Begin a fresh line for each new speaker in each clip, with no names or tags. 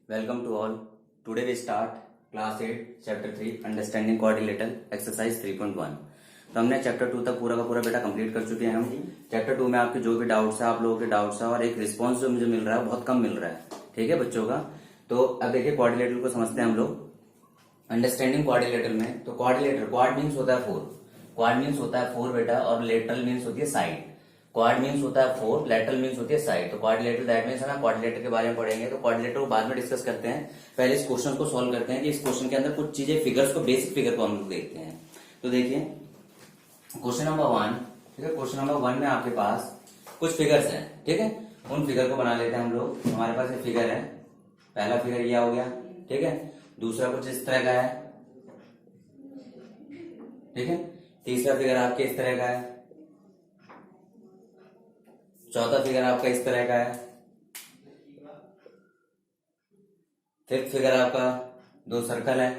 Welcome to all. Today we start class 8 chapter 3 understanding quadrilateral exercise 3.1. तो हमने chapter 2 तक पूरा का पूरा बेटा कंप्लीट कर चुके हैं हम। चैप्टर 2 में आपके जो भी डाउट्स है, आप लोगों के डाउट्स है और एक रिस्पांस जो मुझे मिल रहा है बहुत कम मिल रहा है, ठीक है बच्चों का। तो अब देखिए क्वाड्रिलेटरल को समझते हैं हम लोग। अंडरस्टैंडिंग क्वाड्रिलेटरल में तो क्वाड्रिलेटरल क्वाड मीन्स होता है 4, क्वाड मीन्स होता है 4 बेटा, और लेटरल मीन्स होती है साइड। क्वाड मीन्स होता है 4, लेटरल मीन्स होती है साइड। तो क्वाड्रिलेटरल दैट मीन्स हम क्वाड्रिलेटरल के बारे में पढ़ेंगे, तो क्वाड्रिलेटरल को बाद में डिस्कस करते हैं। पहले इस क्वेश्चन को सॉल्व करते हैं कि इस क्वेश्चन के अंदर कुछ चीजें फिगर्स को, बेसिक फिगर को हम लोग देखते हैं। तो देखिए क्वेश्चन नंबर 1, ठीक है। क्वेश्चन नंबर 1 में आपके पास कुछ फिगर्स हैं, ठीक है। उन फिगर को बना लेते हैं हम लोग। हमारे पास ये फिगर है, पहला फिगर ये हो गया, ठीक है। दूसरा कुछ इस तरह का है, ठीक है। तीसरा फिगर आपके इस तरह का है, चौथा फिगर आपका इस तरह का है, फिफ्थ फिगर आपका 2 सर्कल है,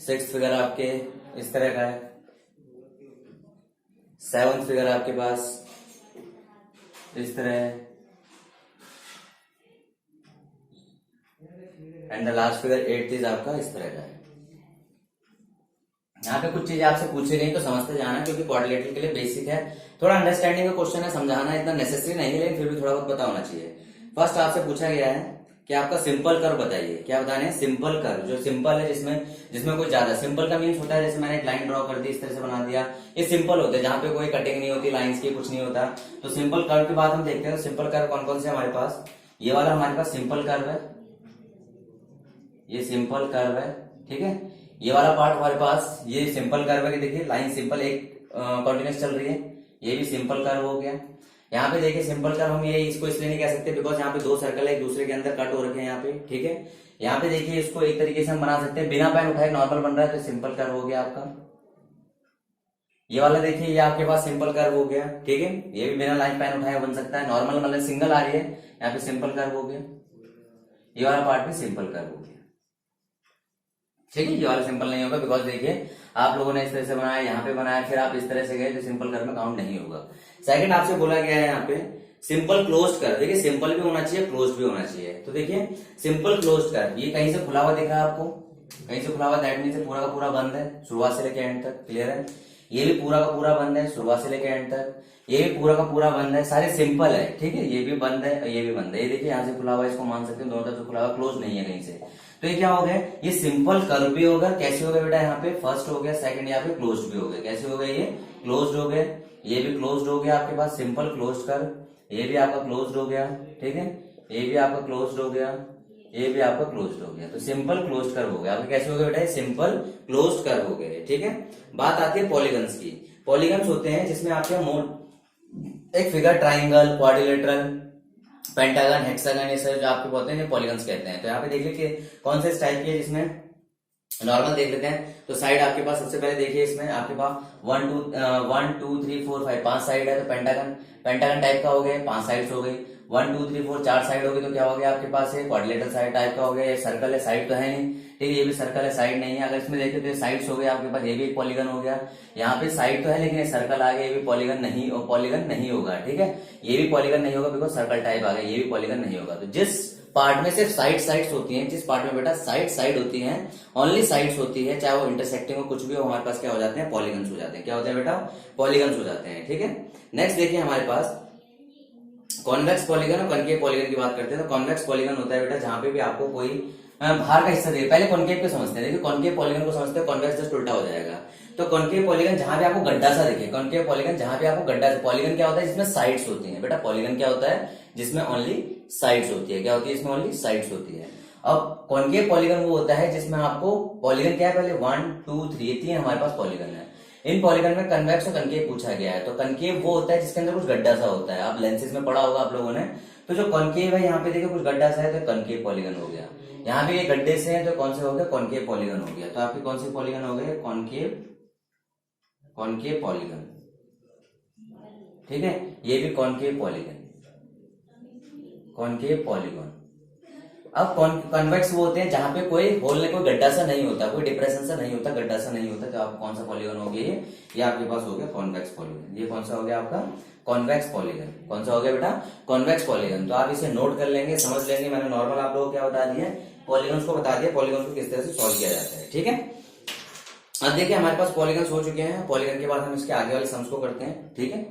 सिक्स्थ फिगर आपके इस तरह का है, सेवंथ फिगर आपके पास इस तरह है, and the last figure 8th is आपका इस तरह का है। यहाँ पे कुछ चीजें आपसे पूछी गई तो समझते जाना, क्योंकि क्वाड्रिलेटरल के लिए बेसिक है। थोड़ा अंडरस्टैंडिंग का क्वेश्चन है, समझाना इतना नेसेसरी नहीं है, लेकिन फिर भी थोड़ा बहुत पता होना चाहिए। फर्स्ट आपसे पूछा गया है कि आपका सिंपल कर्व बताइए। क्या बताने हैं? Simple curve. जो सिंपल है, जिसमें कोई ज्यादा, सिंपल का मीन्स होता है जैसे मैंने एक लाइन ड्रॉ कर दी, इस तरह से बना दिया, ये सिंपल होते हैं, जहां पे कोई कटिंग नहीं होती, लाइंस की कुछ नहीं होता। तो सिंपल कर्व की बात हम देखते हैं। सिंपल कर्व कौन कौन से हमारे पास? ये वाला हमारे पास सिंपल कर्व है, ये सिंपल कर्व है, ठीक है। ये वाला पार्ट हमारे पास ये सिंपल कर्व है, देखिए लाइन सिंपल एक कंटिन्यूस चल रही है, ये भी सिंपल कर्व हो गया। यहाँ पे देखिए सिंपल कर्व हम ये इसको इसलिए नहीं कह सकते बिकॉज यहाँ पे 2 सर्कल है, एक दूसरे के अंदर कट हो रखे हैं यहाँ पे, ठीक है। यहाँ पे देखिए इसको एक तरीके से हम बना सकते हैं, बिना पेन उठाए नॉर्मल बन रहा है, तो सिंपल कर्व हो गया आपका। ये वाला देखिए ये आपके पास सिंपल कर्व हो गया, ठीक है। ये भी बिना लाइन पेन उठाए बन सकता है, नॉर्मल मतलब सिंगल आ रही है, यहाँ पे सिंपल कर्व हो गया। ये वाला पार्ट भी सिंपल कर्व हो गया, ठीक है। ये वाला सिंपल नहीं होगा बिकॉज देखिए आप लोगों ने इस तरह से बनाया, यहाँ पे बनाया, फिर आप इस तरह से गए, तो सिंपल कर्व में काउंट नहीं होगा। सेकंड आपसे बोला गया है यहाँ पे सिंपल क्लोज्ड कर्व। देखिए सिंपल भी होना चाहिए, क्लोज भी होना चाहिए। तो देखिए सिंपल क्लोज्ड कर्व, ये कहीं से खुला हुआ दिख रहा है आपको, कहीं से खुला हुआ, दैट मीन्स पूरा का पूरा बंद है शुरुआत से लेकर एंड तक, क्लियर है। ये भी पूरा का पूरा बंद है शुरुआत से लेकर एंड तक, ये भी पूरा का पूरा बंद है, सारे सिंपल है, ठीक है। ये भी बंद है और ये भी बंद है। ये देखिए यहाँ से खुला हुआ, इसको मान सकते हैं दोनों तरफ से खुला हुआ, क्लोज नहीं है कहीं से। तो ये क्या हो गया? ये सिंपल कर्व भी होगा। कैसे हो गया बेटा? यहाँ पे फर्स्ट हो गया, सेकंड यहाँ पे क्लोज भी हो गया। कैसे हो गया? ये क्लोज हो गए, ये भी क्लोज हो गया आपके पास, सिंपल क्लोज कर्व। ये भी आपका क्लोज हो गया, ठीक है। ये भी आपका क्लोज हो गया, ये भी आपका क्लोज हो गया। तो सिंपल क्लोज कर्व हो गया आपके। कैसे हो गया बेटा? सिंपल क्लोज कर्व हो गए, ठीक है। बात आती है पॉलीगन्स की। पॉलीगन्स होते हैं जिसमें आपके एक figure triangle, quadrilateral, pentagon, hexagon, ये सब जो आपको बोलते हैं पॉलीगन्स कहते हैं। तो यहाँ पे देख लीजिए कौन से इस टाइप की है, जिसमें नॉर्मल देख लेते हैं। तो साइड आपके पास सबसे पहले देखिए, इसमें आपके पास 1 2 3 4 5 5 साइड है, तो पेंटागन टाइप का हो गया, 5 साइड्स हो गई। 1 2 3 4 4 साइड हो गई, तो क्या हो गया आपके पास? है क्वाड्रिलेटरल साइड टाइप का हो गया। ये सर्कल है, साइड तो है नहीं, ठीक है। ये भी सर्कल है, साइड नहीं है। अगर इसमें देखें तो ये साइड्स हो गए आपके पास, ये भी एक पॉलीगन हो गया। यहाँ पे साइड तो है लेकिन ये सर्कल आ गया, ये भी पॉलीगन नहीं, और पॉलीगन नहीं होगा, ठीक है। ये भी पॉलीगन नहीं होगा बिकॉज सर्कल टाइप आ गया, ये भी पॉलीगन नहीं होगा। तो जिस पार्ट में सिर्फ साइड्स होती हैं, जिस पार्ट में बेटा साइड होती हैं, ओनली साइड्स होती है, चाहे वो इंटरसेक्टिंग हो कुछ भी हो, हमारे पास क्या हो जाते हैं? पॉलीगन्स हो जाते हैं। क्या होते हैं बेटा? पॉलीगन्स हो जाते हैं, ठीक है। नेक्स्ट देखिए हमारे पास कॉन्वेक्स पॉलीगन और कॉनकेव पॉलीगन की बात करते हैं। तो कॉन्वेक्स पॉलीगन होता है बेटा जहां पे भी आपको कोई बाहर का हिस्सा दे। पहले कॉनकेव को समझते हैं। देखिए कॉनकेव पॉलीगन को समझते हैं, कॉन्वेक्स जस्ट उल्टा हो जाएगा। तो कॉनकेव पॉलीगन जहां पे आपको गड्ढा सा दिखे, कॉनकेव पॉलीगन जहां पे आपको गड्ढा, पॉलीगन क्या होता है? जिसमें साइड्स होती हैं बेटा। पॉलीगन क्या होता है? जिसमें ओनली साइड्स होती है। क्या होती है? इसमें ओनली साइड्स होती है। अब कॉनकेव पॉलीगन वो होता है जिसमें आपको पॉलीगन क्या है? पहले 1 2 3 ये 3 हमारे पास पॉलीगन है। इन पॉलीगन में कन्वेक्स और कनकेव पूछा गया है। तो कनकेव वो होता है जिसके अंदर कुछ गड्ढा सा होता है, आप लेंसेज में पढ़ा होगा आप लोगों ने। तो जो कॉनकेव है यहाँ पे देखिए कुछ गड्ढा सा है, तो कनकेव पॉलीगन हो गया। यहाँ पे ये गड्ढे से है, तो कौन से हो गया? कॉनकेव पॉलीगन हो गया। तो आपके कौन से पॉलीगन हो गए? कॉनकेव पॉलीगन, ठीक है। ये भी कॉनकेव पॉलीगन, कॉनकेव पॉलीगन। अब कॉन्वेक्स वो होते हैं जहां पे कोई होल नहीं, कोई गड्ढा सा नहीं होता, कोई डिप्रेशन सा नहीं होता, गड्ढा सा नहीं होता। तो आप कौन सा पॉलीगन हो गया ये आपके पास हो गया कॉन्वेक्स पॉलीगन। ये कौन सा हो गया आपका कॉन्वेक्स पॉलीगन। कौन सा हो गया बेटा कॉन्वेक्स पॉलीगन। तो आप इसे नोट कर लेंगे, समझ लेंगे। मैंने नॉर्मल आप लोगों को क्या बता दिया, पॉलीगन्स को बता दिया, पॉलीगन्स को किस तरह से सॉल्व किया जाता है। ठीक है, अब देखिए हमारे पास पॉलीगन्स हो चुके हैं। पॉलीगन के बाद हम इसके आगे वाले सम्स को करते हैं। ठीक है,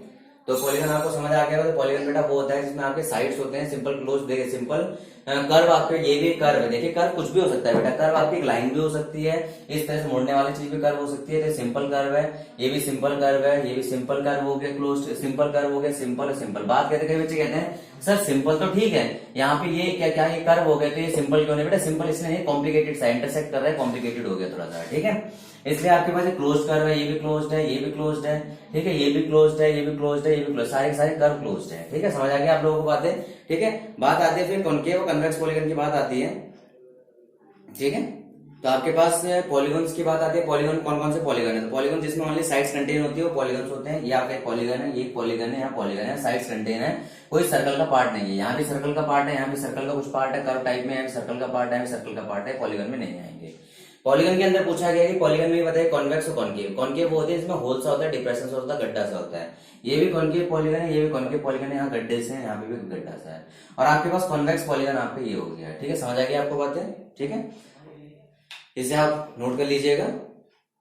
तो पॉलीगन आपको समझ आ गया। तो पॉलीगन बेटा वो होता है जिसमें आपके साइड्स होते हैं सिंपल क्लोज। देखिए सिंपल कर्व आपके, ये भी कर्व है। देखिए कर्व कुछ भी हो सकता है बेटा, कर्व आपकी एक लाइन भी हो सकती है, इस तरह से मुड़ने वाली चीज भी कर्व हो सकती है। तो सिंपल कर्व है, ये भी सिंपल कर्व है, ये भी सिंपल कर्व हो गया, क्लोज सिंपल कर्व हो गया, सिंपल और सिंपल। बात कहते कई बच्चे कहते हैं सर सिंपल तो ठीक है, यहाँ पे ये क्या क्या ये कर्व हो गया, तो ये सिंपल क्यों नहीं बेटा? सिंपल इसलिए नहीं, कॉम्प्लिकेटेड सा इंटरसेक्ट कर रहा है, कॉम्प्लिकेटेड हो गया थोड़ा सा। ठीक है, इसलिए आपके पास क्लोज कर्व है, ये भी क्लोज्ड है, ये भी क्लोज्ड है। ठीक है, ये भी क्लोज्ड है, ये भी क्लोज्ड है, ये भी क्लोज, सारे सारे कर्व क्लोज्ड है। ठीक है, समझ आ गया आप लोगों को बातें। ठीक है, बात आती है फिर कॉन्केव कन्वेक्स पॉलीगन की बात आती है। ठीक है, तो आपके पास पॉलीगन्स की बात आती है। पॉलीगन कौन कौन से पॉलीगन है? तो पॉलीगन जिसमें ओनली साइड्स कंटेन होती है वो पॉलीगन्स होते हैं। ये आपका एक पॉलीगन है, ये एक पॉलीगन है, यहाँ पॉलीगन है, साइड्स कंटेन है, कोई सर्कल का पार्ट नहीं है। यहाँ भी सर्कल का पार्ट है, यहाँ भी सर्कल का कुछ पार्ट है, कर्व टाइप में, यहाँ भी सर्कल का पार्ट है, सर्कल का पार्ट है, पॉलीगन में नहीं आएंगे। पॉलीगन के अंदर पूछा गया कि पॉलीगन में बताइए कॉन्वेक्स और कॉन्केव। कॉन्केव वो होते हैं जिसमें होल सा होता है, डिप्रेशन सा होता है, गड्ढा सा होता है। ये भी कॉन्केव पॉलीगन है, ये भी कॉन्केव पॉलीगन है, यहाँ गड्ढे से, यहाँ पे भी गड्ढा सा है। और आपके पास कॉन्वेक्स पॉलीगन आपका ये हो गया। ठीक है, समझ आ गया आपको बातें। ठीक है, इसे आप नोट कर लीजिएगा।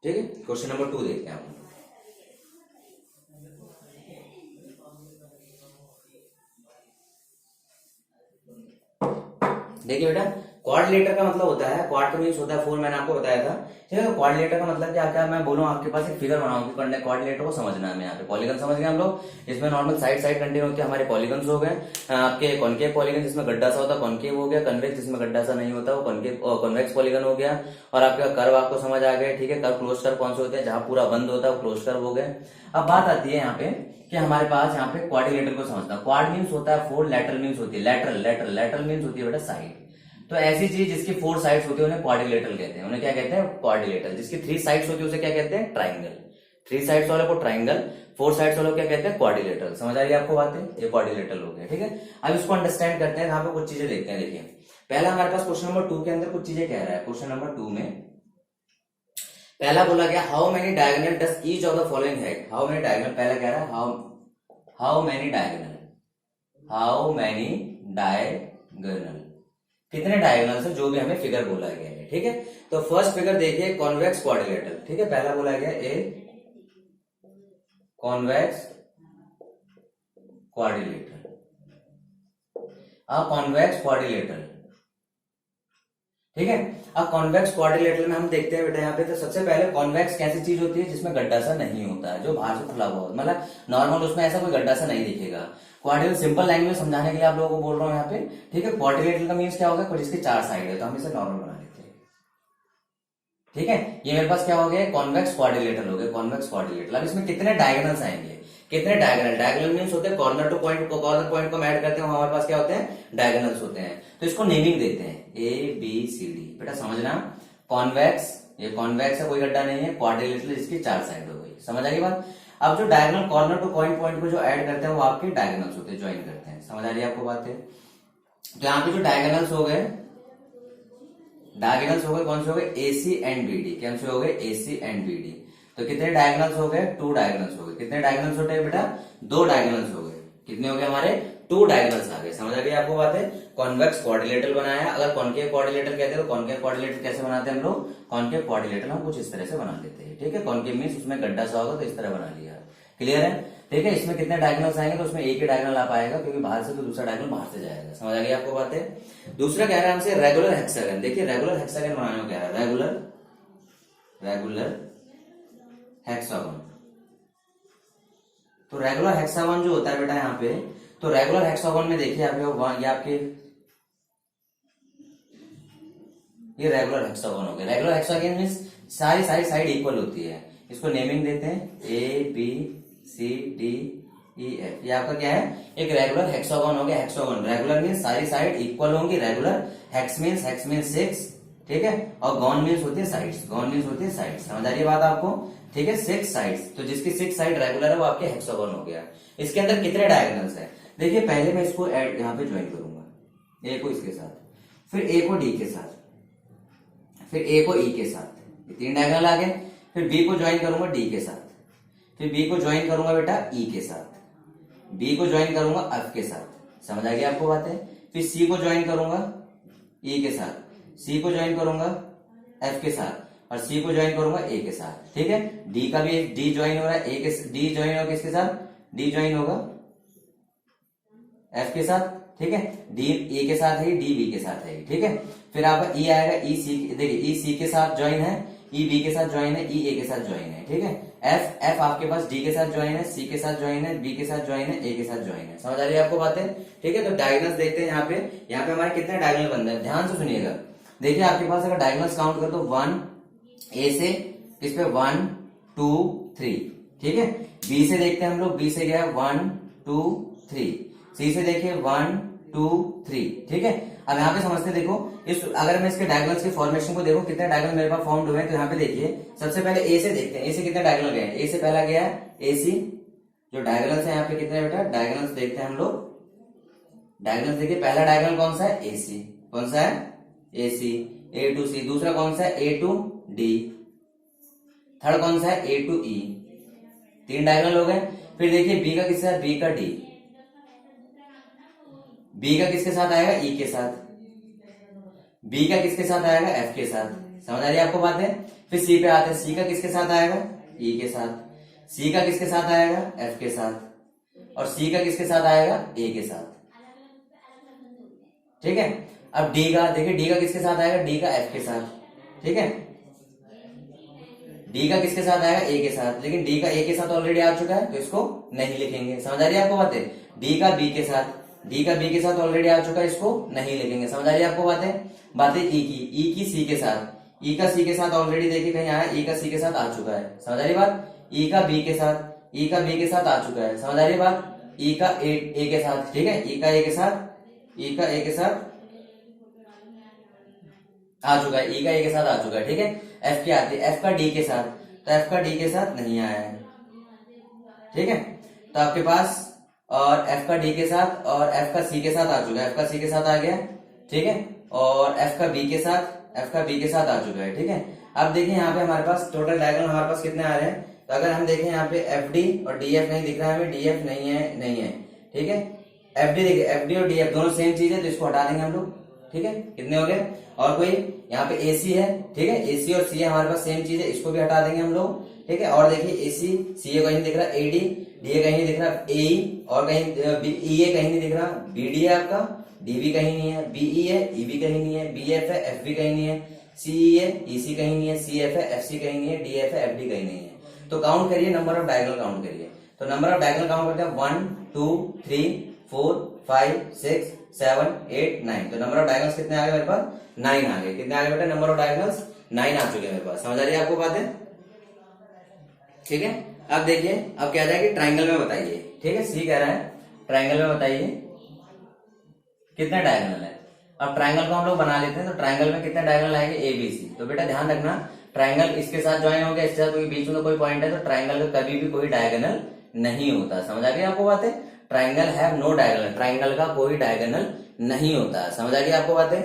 ठीक है, क्वेश्चन नंबर 2 देखते हैं आप। देखिए बेटा, क्वाड्रिलेटर का मतलब होता है, क्वाड का मींस होता है 4, मैंने आपको बताया था। ठीक है, तो क्वाड्रिलेटर का मतलब क्या क्या मैं बोलूं आपके पास एक फिगर बनाऊंगी, क्वाड्रिलेटर को समझना है। यहाँ पे पॉलीगन समझ गए हम लोग, इसमें नॉर्मल साइड साइड कंटेन होते हैं हमारे पॉलीगन्स हो गए। आपके कॉन्केव पॉलीगन जिसमें गड्ढा सा होता है कॉन्केव हो गया, कन्वेक्स जिसमें गड्ढा सा नहीं होता वो कॉन्वेक्स पॉलीगन हो गया। और आपका कर्व आपको समझ आ गया। ठीक है, कर्व क्लोज कर्व कौन से होते हैं? जहां पूरा बंद होता है वो क्लोज कर्व हो गए। अब बात आती है यहाँ पे कि हमारे पास यहाँ पे क्वाड्रिलेटर को समझना। क्वाड मीन्स होता है 4, लेटरल मीन्स होती है लेटरल मीन्स होती है बेटा साइड। तो ऐसी चीज जिसकी 4 साइड्स होती है उन्हें क्वाड्रिलेटरल कहते हैं। उन्हें क्या कहते हैं? क्वाड्रिलेटरल। जिसकी 3 साइड्स होती है उसे क्या कहते हैं? ट्राइंगल। 3 साइड्स वाले को ट्राइंगल, 4 साइड्स वाले को क्या कहते हैं? क्वाड्रिलेटरल। समझ आ रही है आपको बातें? ये क्वाड्रिलेटरल हो गया। ठीक है, अब इसको अंडरस्टैंड करते हैं। यहाँ पे कुछ चीजें देखते हैं। देखिए पहला हमारे पास क्वेश्चन नंबर 2 के अंदर कुछ चीजें कह रहा है। क्वेश्चन नंबर 2 में पहला बोला गया how many diagonal does each of the following have. How many diagonal, पहला कह रहा है हाउ मेनी डायगोनल, कितने डायगोनल है, जो भी हमें फिगर बोला गया है। ठीक है, तो फर्स्ट फिगर देखिए कॉन्वेक्स क्वाड्रिलेटरल। ठीक है, पहला बोला गया a convex quadrilateral, convex quadrilateral. ठीक है, अब कॉन्वेक्स क्वाड्रिलेटरल में हम देखते हैं बेटा यहाँ पे, तो सबसे पहले कॉन्वेक्स कैसी चीज होती है? जिसमें गड्ढा सा नहीं होता है, जो बाहर से खुला हुआ, मतलब नॉर्मल उसमें ऐसा कोई गड्ढा सा नहीं दिखेगा। क्वाड्रिलेटरल सिंपल लैंग्वेज समझाने के लिए आप लोगों को बोल रहा हूँ यहाँ पे। ठीक है, क्वाड्रिलेटरल का मीन्स क्या होगा? जिसके 4 साइड है, तो हम इसे नॉर्मल बना लेते हैं। ठीक है, ये मेरे पास क्या हो गया? कॉन्वेक्स क्वाड्रिलेटरल हो गया, कॉन्वेक्स क्वाड्रिलेटरल। अब इसमें कितने डायगोनल्स आएंगे? कितने डायगोनल? डायगोनल मींस होते हैं corner two point, corner point को ऐड करते हैं, हमारे पास क्या होते हैं? डायगोनल्स होते हैं। तो इसको नेमिंग देते हैं ABCD। बेटा समझना, कॉन्वेक्स, ये कॉन्वेक्स है, कोई गड्ढा नहीं है, क्वाड्रिलेटरल जिसकी 4 साइड हो गई। समझ आ गई बात? अब जो डायगोनल कॉर्नर टू पॉइंट को जो ऐड करते हैं वो आपके डायगोनल्स होते हैं, ज्वाइन करते हैं। समझ आ रही है आपको बात है? तो यहाँ पे जो डायगोनल्स हो गए, कौन से हो गए? AC and BD। कौन से हो गए? AC and BD। तो कितने डायगोनल्स हो गए? 2 डायगोनल्स हो गए। कितने डायगोनल्स होते हैं बेटा? 2 डायगोनल्स हो गए। कितने हो गए हमारे? 2 डायगोनल्स आ गए। समझ आ गई आपको बात है? कॉन्वेक्स क्वाड्रिलेटरल बनाया। अगर कॉन्केव क्वाड्रिलेटरल कहते हैं तो कॉन्केव क्वाड्रिलेटरल कैसे बनाते हैं हम लोग? कॉन्केव क्वाड्रिलेटरल हम कुछ इस तरह से बना लेते हैं। ठीक है, कॉन्केव मींस उसमें गड्ढा सा होगा तो इस तरह बना लिया। क्लियर है? ठीक है, इसमें कितने डायगोनल्स आएंगे? तो उसमें एक ही डायगोनल आ पाएगा, क्योंकि बाहर से तो दूसरा डायगोनल बाहर से जाएगा। समझ आ गई आपको बात है? दूसरा कह रहा है हमसे रेगुलर हेक्सागन। देखिए रेगुलर हेक्सागन बनाने को कह रहा है, रेगुलर हेक्सागन। तो रेगुलर हेक्सागन जो होता है बेटा यहाँ पे, तो रेगुलर हेक्सागन में देखिए आप ये आपके ये रेगुलर हेक्सागन हो गया। रेगुलर हेक्सागन मींस सारी साइड इक्वल होती है। इसको नेमिंग देते हैं ABCDEF। ये आपका क्या है? एक रेगुलर हेक्सागन हो गया। हेक्सागन रेगुलर मींस सारी साइड इक्वल होंगी, रेगुलर। Hex means 6। ठीक है, और गॉन मींस होती है साइड्स, समझ आ रही है बात आपको? ठीक है, 6 साइड्स। तो जिसकी 6 साइड रेगुलर है वो आपके हेक्सागन हो गया। इसके अंदर कितने डायगोनल्स है? देखिए पहले मैं इसको यहाँ पे ज्वाइन करूंगा, ए को इसके साथ, फिर ए को डी के साथ, फिर ए को ई के साथ, ये 3 डायगोनल आ गए। फिर बी को ज्वाइन करूंगा डी के साथ, फिर बी को ज्वाइन करूंगा बेटा ई के साथ, बी को ज्वाइन करूंगा एफ के साथ। समझ आ गया आपको बातें। फिर सी को ज्वाइन करूंगा ई के साथ, सी को ज्वाइन करूंगा एफ के साथ, और सी को ज्वाइन करूंगा ए के साथ। ठीक है, डी का भी डी ज्वाइन हो रहा है, ए के डी ज्वाइन होगा किसके साथ, डी ज्वाइन होगा एफ के साथ। ठीक है, डी ए के साथ है, डी बी के साथ है। ठीक है, फिर आपका ई आएगा, ई सी, देखिए ई सी के साथ ज्वाइन है, ई बी के साथ ज्वाइन है, ई ए के साथ ज्वाइन है। ठीक है, एफ आपके पास डी के साथ ज्वाइन है, सी के साथ ज्वाइन है, बी के साथ ज्वाइन है, ए के साथ ज्वाइन है। समझ आ रही है आपको बातें। ठीक है, तो डायगोनल्स देखते हैं यहाँ पे हमारे कितने डायगोनल बन रहे हैं, ध्यान से सुनिएगा। देखिए आपके पास अगर डायगोनल्स काउंट कर तो 1 ए से इस पे 1 2 3। ठीक है, बी से देखते हैं हम लोग, बी से गया 1 2 3, सी से देखिए 1 2 3। ठीक है, अब यहाँ पे समझते देखो, इस अगर मैं इसके डायगोनल्स के फॉर्मेशन को देखो कितने डायगोनल मेरे पास फॉर्म हुए हैं, तो यहाँ पे देखिए सबसे पहले ए से देखते हैं, ए से कितने डायगोनल गए हैं। ए से पहला गया है ए सी, जो डायगोनल्स है यहाँ पे कितने बेटा, डायगोनल्स देखते हैं हम लोग। डायगोनल्स देखिए, पहला डायगोनल कौन सा है, ए सी, कौन सा है ए सी, ए टू सी। दूसरा कौन सा है, ए टू डी। थर्ड कौन सा है, ए टू ई। 3 डायगोनल हो गए। फिर देखिए बी का किसके साथ, बी का डी, बी का किसके साथ आएगा, ई के साथ, बी का किसके साथ आएगा, एफ के साथ। समझ आ रही है आपको बातें। फिर सी पे आते हैं, सी का किसके साथ आएगा, ई के साथ, सी का किसके साथ आएगा, एफ के साथ, और सी का किसके साथ आएगा, ए के साथ। ठीक है, अब डी का देखिए, डी का किसके साथ आएगा, डी का एफ के साथ। ठीक है, डी का किसके साथ आएगा, ए के साथ, लेकिन डी का ए के साथ ऑलरेडी आ चुका है तो इसको नहीं लिखेंगे। समझ आ रही है आपको बातें। डी का बी के साथ, डी का बी के साथ ऑलरेडी आ चुका है, इसको नहीं लिखेंगे। समझ आ रही है आपको बातें। ई की सी के साथ, ई का सी के साथ ऑलरेडी देखिए कहीं आया, ई का सी के साथ आ चुका है। समझ आ रही बात। ई का बी के साथ, ई का बी के साथ आ चुका है। समझ आ रही बात। ई का ए के साथ, ठीक है, ई का ए के साथ, ई का ए के साथ आ चुका है, ई का ए के साथ आ चुका है। ठीक है, एफ की आती है, एफ का डी के साथ, तो एफ का डी के साथ नहीं आया है। ठीक है, तो आपके पास और एफ का डी के साथ और एफ का सी के साथ आ चुका है, एफ का सी के साथ आ गया। ठीक है, और एफ का बी के साथ, एफ का बी के साथ आ चुका है। ठीक है, अब देखिए यहाँ पे हमारे पास टोटल डायगोनल हमारे पास कितने आ रहे हैं, तो अगर हम देखें यहाँ पे एफ डी और डी एफ नहीं दिख रहा है हमें, डी एफ नहीं है। ठीक है, एफ डी देखिए, एफ डी और डी एफ दोनों सेम चीज है, तो इसको हटा देंगे हम लोग। ठीक है, कितने हो गए। और कोई यहाँ पे एसी है, ठीक है, एसी और सी है हमारे पास सेम चीज है, इसको भी हटा देंगे हम लोग। ठीक है, और देखिए एसी सी ए कहीं नहीं दिख रहा, एडी डी ए कहीं नहीं दिख रहा, ए और कहीं ई ए कहीं नहीं दिख रहा, बी डी है आपका, डी बी कहीं नहीं है, बीई है, ई बी कहीं नहीं है, बी एफ है, एफ बी कहीं नहीं है, सीई है, ई सी कहीं नहीं है, सी एफ है, एफ सी कहीं नहीं है, डी एफ है, एफ डी कहीं नहीं है। तो काउंट करिए, नंबर ऑफ डायगोनल काउंट करिए। तो नंबर ऑफ डायगोनल काउंट करते हैं 1 2 3 4 5 6 7 8 9। तो नंबर ऑफ डायगोनल्स कितने आ गए मेरे पास, 9 आ गए। कितने आ गए बेटा, नंबर ऑफ डायगोनल्स 9 आ चुके हैं मेरे पास। समझ आ रही है आपको बातें। ठीक है, अब देखिए, अब क्या जाएगी, ट्राइंगल में बताइए। ठीक है, सी कह रहा है ट्राइंगल में बताइए कितने डायगोनल है। अब ट्राइंगल को हम लोग बना लेते हैं, तो ट्राइंगल में कितने डायगोनल आएंगे, ए बी सी। तो बेटा ध्यान रखना, ट्राइंगल इसके साथ ज्वाइन हो गया, इसके साथ बीच में कोई पॉइंट है, तो ट्राइंगल का कभी भी कोई डायगोनल नहीं होता। समझ आ गई आपको बातें। Triangle have no diagonal, triangle का कोई डायगोनल नहीं होता। समझ आ गई आपको बातें।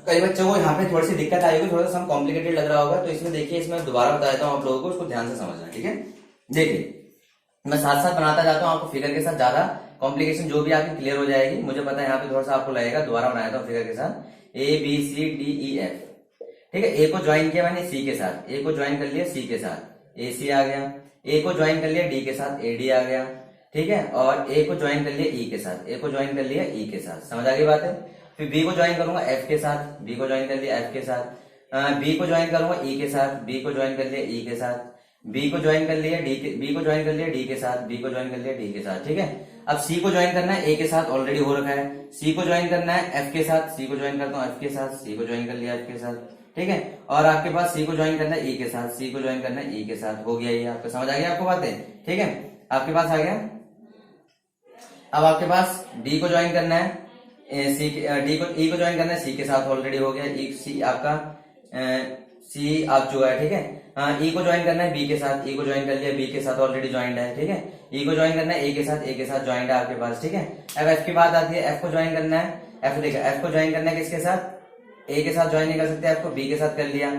कई बच्चों को यहाँ पे थोड़ी सी दिक्कत आएगी, थोड़ा सा कॉम्प्लिकेटेड लग रहा होगा, तो इसमें देखिए, इसमें दोबारा बता देता हूँ आप लोगों को, उसको ध्यान से समझना। ठीक है, देखिए मैं साथ साथ बनाता जाता हूँ, आपको फिगर के साथ ज्यादा कॉम्प्लिकेशन जो भी आपकी क्लियर हो जाएगी। मुझे पता है यहाँ पे थोड़ा सा आपको लगेगा, दोबारा बनाया था फिगर के साथ, A B C D E F. ठीक है, ए को ज्वाइन किया मैंने सी के साथ, ए को ज्वाइन कर लिया सी के साथ, ए सी आ गया। ए को ज्वाइन कर लिया डी के साथ, ए डी आ गया। ठीक है, और ए को ज्वाइन कर लिया ई के साथ, ए को ज्वाइन कर लिया ई के साथ। समझ आ गई बात है। फिर बी को ज्वाइन करूंगा एफ के साथ, बी को ज्वाइन कर लिया एफ के साथ, बी को ज्वाइन करूंगा ई के साथ, बी को ज्वाइन कर लिया ई के साथ, बी को ज्वाइन कर लिया डी के, बी को ज्वाइन कर लिया डी के साथ, बी को ज्वाइन कर लिया डी के साथ। ठीक है, अब सी को ज्वाइन करना है ए के साथ, ऑलरेडी हो रखा है। सी को ज्वाइन करना है एफ के साथ, सी को ज्वाइन करता हूँ एफ के साथ, सी को ज्वाइन कर लिया एफ के साथ। ठीक है, और आपके पास सी को ज्वाइन करना है ई के साथ, सी को ज्वाइन करना है ई के साथ। हो गया ये आपको, समझ आ गया आपको बातें। ठीक है, आपके पास आ गया। अब आपके पास डी को ज्वाइन करना है सी, डी को ई को ज्वाइन करना है सी के साथ, ऑलरेडी हो गया। ई सी आपका सी आ चुका है। ठीक है, ई को ज्वाइन करना है बी के साथ, ई को ज्वाइन कर लिया बी के साथ, ऑलरेडी ज्वाइंट है। ठीक है, ई को ज्वाइन करना है ए के साथ, ए के साथ ज्वाइंट है आपके पास। ठीक है, अब एफ की बात आती है, एफ को ज्वाइन करना है एफ देखा, एफ को ज्वाइन करना है किसके साथ, ए के साथ ज्वाइन नहीं कर सकते, एफ को बी के साथ कर लिया,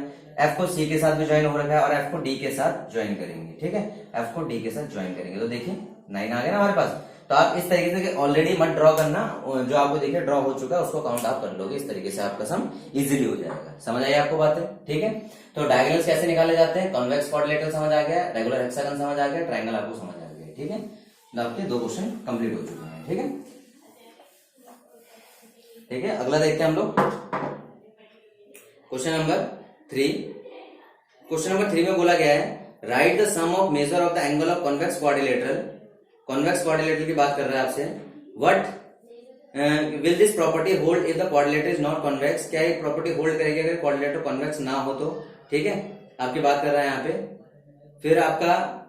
एफ को सी के साथ भी ज्वाइन हो रखा है और एफ को डी के साथ ज्वाइन करेंगे, ठीक है, एफ को डी के साथ ज्वाइन करेंगे तो देखिए 9 आ गया ना हमारे पास। तो आप इस तरीके से ऑलरेडी मत ड्रॉ करना, जो आपको देखिए ड्रॉ हो चुका है उसको काउंट आप कर लोगे, इस तरीके से आपका सम इजीली हो जाएगा। समझ आई आपको बातें, ठीक है। तो डायगोनल्स कैसे निकाले जाते हैं, कॉन्वेक्स क्वाड्रिलेटरल समझ आ गया, रेगुलर हेक्सागन समझ आ गया, ट्रायंगल आपको समझ आ गया, ठीक है। तो आपके 2 क्वेश्चन कंप्लीट हो चुके हैं, ठीक है। ठीक है, अगला देखते हैं हम लोग क्वेश्चन नंबर 3। क्वेश्चन नंबर 3 में बोला गया है right the sum of measure of the angle of convex quadrilateral. Convex quadrilateral की बात कर रहा है आपसे, what will this property hold if the quadrilateral is not convex. क्या ये प्रॉपर्टी होल्ड करेगी अगर क्वाड्रिलेटर कॉन्वेक्स ना हो तो, ठीक है, आपकी बात कर रहा है यहाँ पे। फिर आपका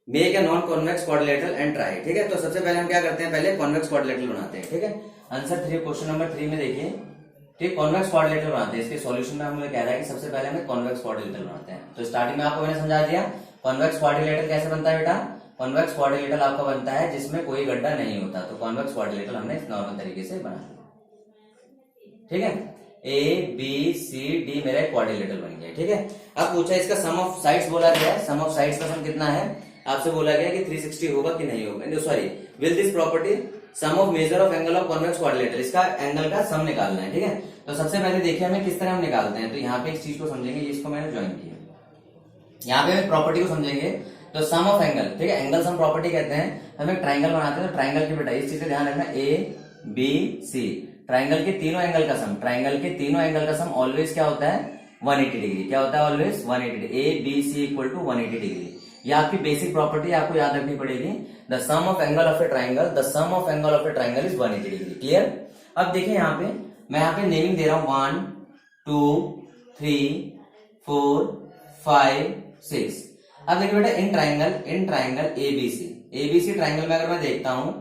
make a non convex quadrilateral and try, ठीक है। तो सबसे पहले हम क्या करते हैं, पहले कॉन्वेक्स क्वाड्रिलेटरल बनाते हैं, ठीक है। आंसर 3 क्वेश्चन नंबर 3 में देखिए, ठीक, कॉन्वेक्स क्वाड्रिलेटरल बनाते हैं। इसके सॉल्यूशन में हमें कह रहा है कि सबसे पहले हमें कॉन्वेक्स क्वाड्रिलेटरल बनाते हैं। तो स्टार्टिंग में आपको मैंने समझा दिया कॉन्वेक्स क्वाड्रिलेटरल कैसे बनता है बेटा। कॉन्वेक्स क्वाड्रिलेटरल आपका बनता है जिसमें कोई गड्ढा नहीं होता, तो कॉन्वेक्स क्वाड्रिलेटरल हमने इस नॉर्मल तरीके से बना, ठीक है। ए बी सी डी मेरा एक क्वाड्रिलेटरल बन गया, ठीक है। अब पूछा इसका सम ऑफ साइड्स बोला गया है, सम ऑफ साइड्स का सम कितना है, आपसे बोला गया कि 360 होगा कि नहीं होगा, sorry will this property sum of measure of angle of convex quadrilateral, इसका एंगल का सम निकालना है, ठीक है। तो सबसे पहले देखिए हमें किस तरह हम निकालते हैं। तो यहाँ पे इस चीज को समझेंगे, इसको मैंने ज्वाइन किया, यहाँ पे हमें प्रॉपर्टी को समझेंगे। तो सम ऑफ एंगल, ठीक है, एंगल सम प्रॉपर्टी कहते हैं। हम एक ट्राइंगल बनाते हैं, तो ट्राइंगल की बेटा इस चीज का ध्यान रखना, ए बी सी, ट्राइंगल के तीनों एंगल का सम, ट्राइंगल के तीनों एंगल का सम ऑलवेज क्या होता है 180 डिग्री। क्या होता है always 180 degree, A B C equal to 180 degree. ये आपकी बेसिक प्रॉपर्टी आपको याद रखनी पड़ेगी। The sum of angle of a triangle, the sum of angle of a triangle is 180 degree. Clear. अब देखिए यहाँ पे मैं यहाँ पे नेमिंग दे रहा हूं 1 2 3 4 5 6। अब देखिए बेटा इन ट्राइंगल एबीसी ट्राइंगल में अगर मैं देखता हूं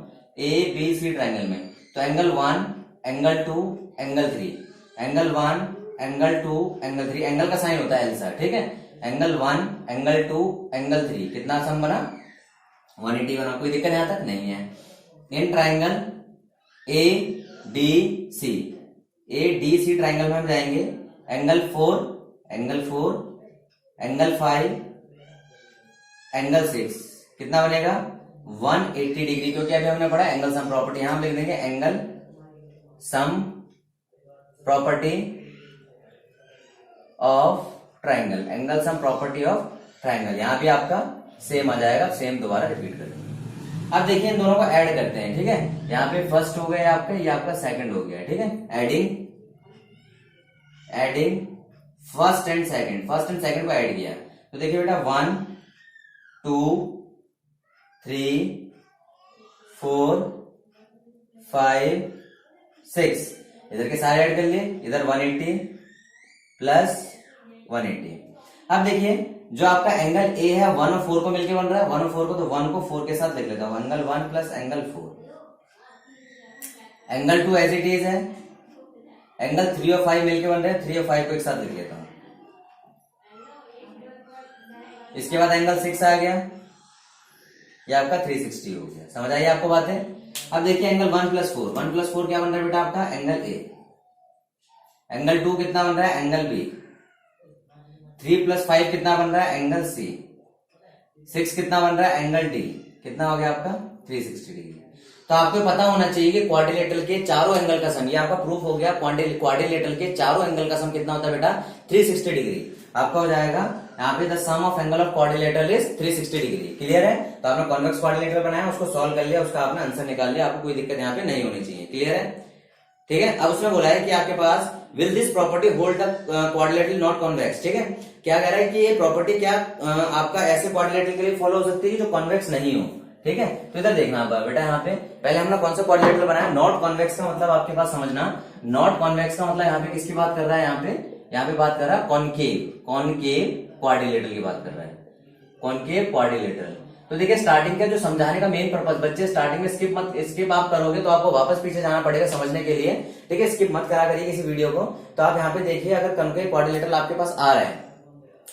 एबीसी ट्राइंगल में, तो angle 1 angle 2 angle 3, angle 1 angle 2 angle 3, angle का साइन होता है एल सर, ठीक है। एंगल 1 एंगल 2 एंगल 3, कितना सम बना 180 बना। कोई दिक्कत यहाँ तक नहीं है। In triangle A D C triangle में हम जाएंगे, एंगल 4 एंगल 5 एंगल 6, कितना बनेगा 180 डिग्री, क्योंकि अभी हमने पढ़ा एंगल सम प्रॉपर्टी। यहां हम लिख देंगे angle sum property of triangle, angle sum property of triangle. यहां भी आपका सेम आ जाएगा, सेम दोबारा रिपीट करेंगे। अब देखिए इन दोनों को ऐड करते हैं, ठीक है। यहाँ पे फर्स्ट हो गया आपका, ये आपका सेकंड हो गया, ठीक है। एडिंग फर्स्ट एंड सेकंड को ऐड किया, तो देखिए बेटा 1 2 3 4 5 6, इधर के सारे ऐड कर लिए, इधर 180 प्लस 180। अब देखिए जो आपका एंगल ए है 1 और 4 को मिलकर बन रहा है, 1 और 4 को, तो 1 को 4 के साथ लिख लेता हूं, angle 1 plus angle 4। Angle 2 as it is है, एंगल 3 और 5 मिलकर बन रहे हैं, 3 और 5 को एक साथ लिख लेता हूं। इसके बाद एंगल 6 आ गया, ये आपका 360 हो गया। समझ आइए आपको बातें। अब देखिए एंगल 1 प्लस 4 क्या बन रहा है बेटा आपका एंगल ए, एंगल 2 कितना बन रहा है एंगल बी, 3 प्लस 5 कितना बन रहा है एंगल सी, 6 कितना बन रहा है एंगल डी, कितना हो गया आपका 360 डिग्री। तो आपको पता होना चाहिए कि क्वाड्रिलेटरल के चारों एंगल का सम, ये आपका प्रूफ हो गया, क्वाड्रिलेटरल के चारों एंगल का सम कितना होता है बेटा 360 डिग्री। आपका हो जाएगा यहाँ पे the sum of angle of quadrilateral is 360 degree. Clear है। तो आपने कॉन्वेक्स क्वाड्रिलेटरल बनाया, उसको सॉल्व कर लिया, उसका आपने आंसर निकाल लिया, आपको कोई दिक्कत यहाँ पे नहीं होनी चाहिए। क्लियर है, ठीक है। अब उसमें बोला है कि आपके पास will this property hold the quadrilateral not convex, ठीक है। क्या कह रहा है कि ये प्रॉपर्टी क्या आपका ऐसे क्वाड्रिलेटरल के लिए फॉलो हो सकती है जो कॉन्वेक्स नहीं हो, ठीक है। तो इधर देखना आप बेटा, यहाँ पे पहले हमने कौन सा क्वाड्रिलेटरल बनाया, नॉट कॉन्वेक्स का मतलब आपके पास समझना, नॉट कॉन्वेक्स का मतलब यहाँ पे किसकी बात कर रहा है, यहाँ पे बात कर रहा है कॉनकेव क्वाड्रिलेटरल की बात कर रहा है, कॉनकेव क्वाड्रिलेटरल। तो देखिए स्टार्टिंग का जो समझाने का मेन पर्पस, बच्चे स्टार्टिंग में स्किप आप करोगे तो आपको वापस पीछे जाना पड़ेगा समझने के लिए, ठीक है। स्किप मत करा करिए किसी वीडियो को। तो आप यहाँ पे देखिए अगर कॉनकेव क्वाड्रिलेटरल आपके पास आ रहा है,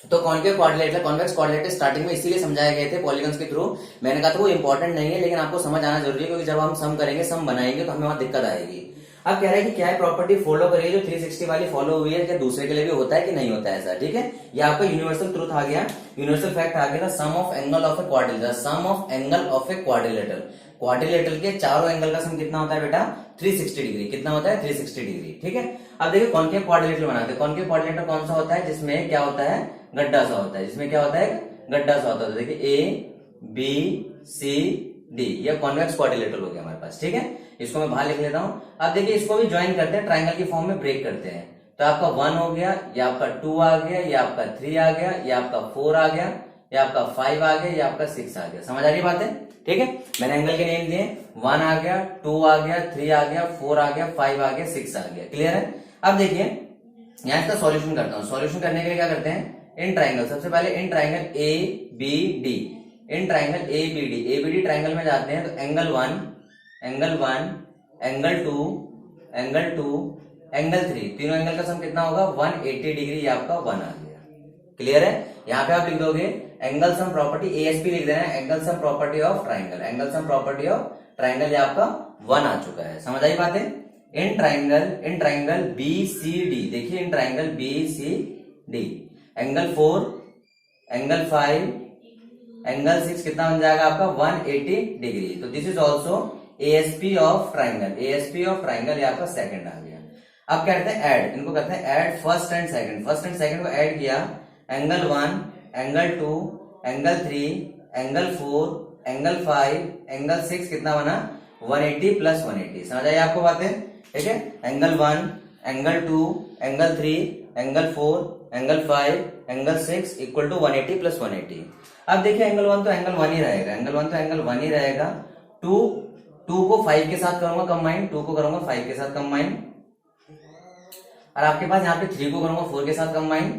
तो concave quadrilateral, convex quadrilateral starting में इसीलिए समझाए गए थे पॉलीगन्स के थ्रू। मैंने कहा था वो इंपॉर्टेंट नहीं है, लेकिन आपको समझ आना जरूरी है, क्योंकि जब हम सम करेंगे, सम बनाएंगे, तो हमें वहां दिक्कत आएगी। अब कह रहे हैं कि क्या है प्रॉपर्टी फॉलो करिए जो 360 वाली फॉलो हुई है, क्या दूसरे के लिए भी होता है कि नहीं होता है ऐसा, ठीक है। ये आपका यूनिवर्सल ट्रूथ आ गया, यूनिवर्सल फैक्ट आ गया, sum of angle of a quadrilateral, sum of angle of a quadrilateral, quadrilateral के चारों एंगल का सम कितना होता है बेटा 360 डिग्री, कितना होता है 360 डिग्री, ठीक है। अब देखिए कॉन्केव क्वाड्रिलेटरल बनाते हैं। कॉन्केव क्वाड्रिलेटरल कौन सा होता है, जिसमें क्या होता है, गड्ढा सा होता है, जिसमें क्या होता है, गड्ढा सा होता है। देखिए ए बी सी डी, ये कॉन्वेक्स क्वाड्रिलेटरल हो गया हमारे पास, ठीक है। इसको मैं बाहर लिख लेता हूं। अब देखिए इसको भी ज्वाइन करते हैं, ट्राइंगल की फॉर्म में ब्रेक करते हैं। तो आपका 1 हो गया, ये आपका 2 आ गया, ये आपका 3 आ गया, ये आपका 4 आ गया, ये आपका 5 आ गया, ये आपका 6 आ गया। समझ आ रही बात है, ठीक है। मैंने एंगल के नेम दिए, 1 आ गया, 2 आ गया, 3 आ गया, 4 आ गया, 5 आ गया, 6 आ गया। क्लियर है। अब देखिए यहां इसका सॉल्यूशन करता हूं। सॉल्यूशन करने के लिए क्या करते हैं, इन ट्राइंगल, सबसे पहले in triangle A B D, in triangle A B D, A B D triangle में जाते हैं। तो angle 1, angle 1, angle 2, angle 2, angle 3, तीनों एंगल का सम कितना होगा 180 डिग्री, ये आपका 1 आ गया। क्लियर है। यहाँ पे आप लिख दोगे एंगल सम प्रॉपर्टी, एएसपी लिख देना है, angle sum property of triangle, angle sum property of triangle, ये आपका 1 आ चुका है। समझ आई बात है। In triangle B C D, देखिए in triangle B C D, angle 4, angle 5, angle 6 कितना बन जाएगा आपका 180 डिग्री। तो this is also ASP of triangle, ASP of triangle, ये आपका सेकंड आ गया। अब क्या करते हैं ऐड, इनको करते हैं add first and second, first and second को ऐड किया, angle 1, angle 2, angle 3, angle 4, angle 5, angle 6 कितना बना 180 प्लस 180। समझ आई आपको बातें, ठीक है। Angle 1, angle 2, angle 3, angle 4, angle 5, angle 6 equal to 180 plus 180। अब देखिए एंगल 1 तो एंगल 1 ही रहेगा, एंगल 1 तो एंगल 1 ही रहेगा। 2 को 5 के साथ करूंगा कंबाइन, 2 को करूंगा 5 के साथ कंबाइन, और आपके पास यहाँ पे 3 को करूंगा 4 के साथ कंबाइन,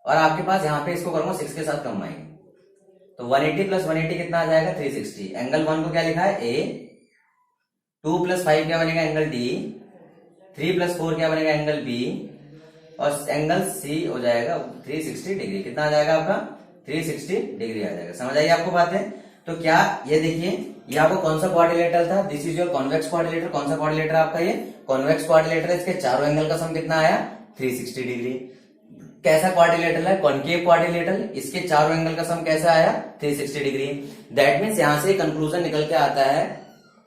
और आपके पास यहाँ पे इसको करूंगा 6 के साथ कंबाइन। तो 180 प्लस 180 कितना आ जाएगा 360। एंगल 1 को क्या लिखा है ए, 2 प्लस 5 क्या बनेगा एंगल डी, 3 प्लस 4 क्या बनेगा एंगल बी, और एंगल सी हो जाएगा 360 डिग्री। कितना आ जाएगा आपका 360 डिग्री आ जाएगा। समझ आइए आपको बात है। तो क्या ये देखिए ये आपको कौन सा क्वाड्रिलेटरल था, this is your convex quadrilateral. कौन सा क्वाड्रिलेटरल आपका ये कॉन्वेक्स क्वाड्रिलेटरल, इसके चारों एंगल का सम कितना आया 360 डिग्री। कैसा क्वाड्रिलेटरल है, कॉन्केव क्वाड्रिलेटरल, इसके चारों एंगल का सम कैसा आया 360 डिग्री। दैट मीन्स यहां से कंक्लूजन निकल के आता है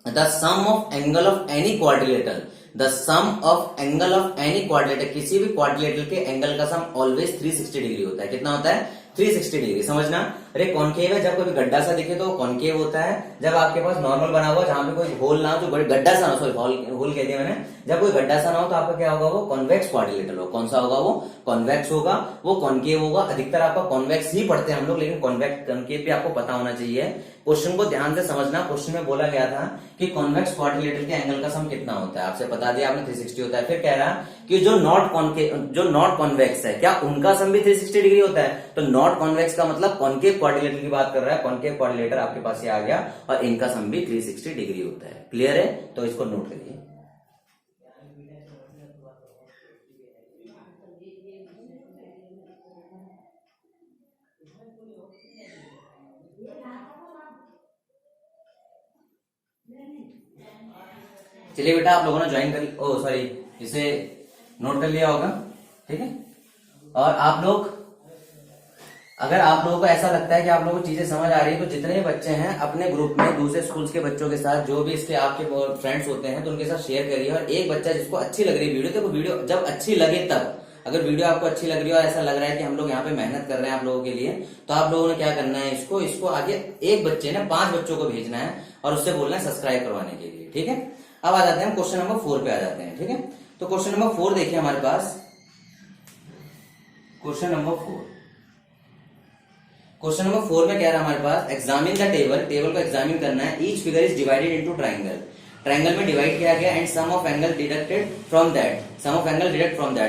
the sum of angle of any quadrilateral, the sum of angle of any quadrilateral, किसी भी क्वाड्रिलेटरल के एंगल का सम ऑलवेज 360 डिग्री होता है। कितना होता है 360 डिग्री। समझना। अरे कॉन्केव है, जब कोई गड्ढा सा दिखे तो कॉन्केव होता है। जब आपके पास नॉर्मल बना हुआ जहां पे कोई होल ना हो, जो गड्ढा सा ना, सॉरी होल कह दिया मैंने, जब कोई गड्ढा सा ना हो तो आपका क्या होगा वो कॉन्वेक्स क्वाड्रिलेटरल हो। कौन सा होगा वो कॉन्वेक्स होगा, वो कॉन्केव होगा। अधिकतर आपका कॉन्वेक्स ही पढ़ते हैं हम लोग, लेकिन कॉन्वेक्स कॉन्केव भी आपको पता होना चाहिए। क्वेश्चन को ध्यान से समझना। क्वेश्चन में बोला गया था कि कॉन्वेक्स क्वाड्रिलेटरल के एंगल का सम कितना होता है, आपसे बता दिया आपने 360 होता है। फिर कह रहा कि जो नॉट कॉन्वेक्स है क्या उनका सम भी 360 डिग्री होता है। तो नॉट कॉन्वेक्स का मतलब कॉन्केव क्वाड्रिलेटरल की बात कर रहा है। कॉन्केव क्वाड्रिलेटरल आपके पास ये आ गया और इनका सम भी 360 डिग्री होता है। क्लियर है, तो इसको नोट करिए। चलिए बेटा आप लोगों ने ज्वाइन कर इसे नोट कर लिया होगा, ठीक है। और आप लोग, अगर आप लोगों को ऐसा लगता है कि आप लोगों को चीजें समझ आ रही है, तो जितने बच्चे हैं अपने ग्रुप में दूसरे स्कूल्स के बच्चों के साथ, जो भी इसके आपके फ्रेंड्स होते हैं, तो उनके साथ शेयर करिए। और एक बच्चा जिसको अच्छी लग रही है वीडियो, तो वीडियो जब अच्छी लगे तब, अगर वीडियो आपको अच्छी लग रही है और ऐसा लग रहा है कि हम लोग यहाँ पे मेहनत कर रहे हैं आप लोगों के लिए, तो आप लोगों ने क्या करना है, इसको आगे एक बच्चे ने 5 बच्चों को भेजना है और उससे बोलना है सब्सक्राइब करवाने के लिए, ठीक है। अब आ जाते हैं क्वेश्चन नंबर 4 पे आ जाते हैं, ठीक है। तो क्वेश्चन नंबर 4 देखिए हमारे पास, क्वेश्चन नंबर 4 में क्या रहा हमारे पास, एग्जामिन द टेबल को एग्जामिन करना है। Each figure is divided into triangle में डिवाइड किया गया and sum of angle deducted from that.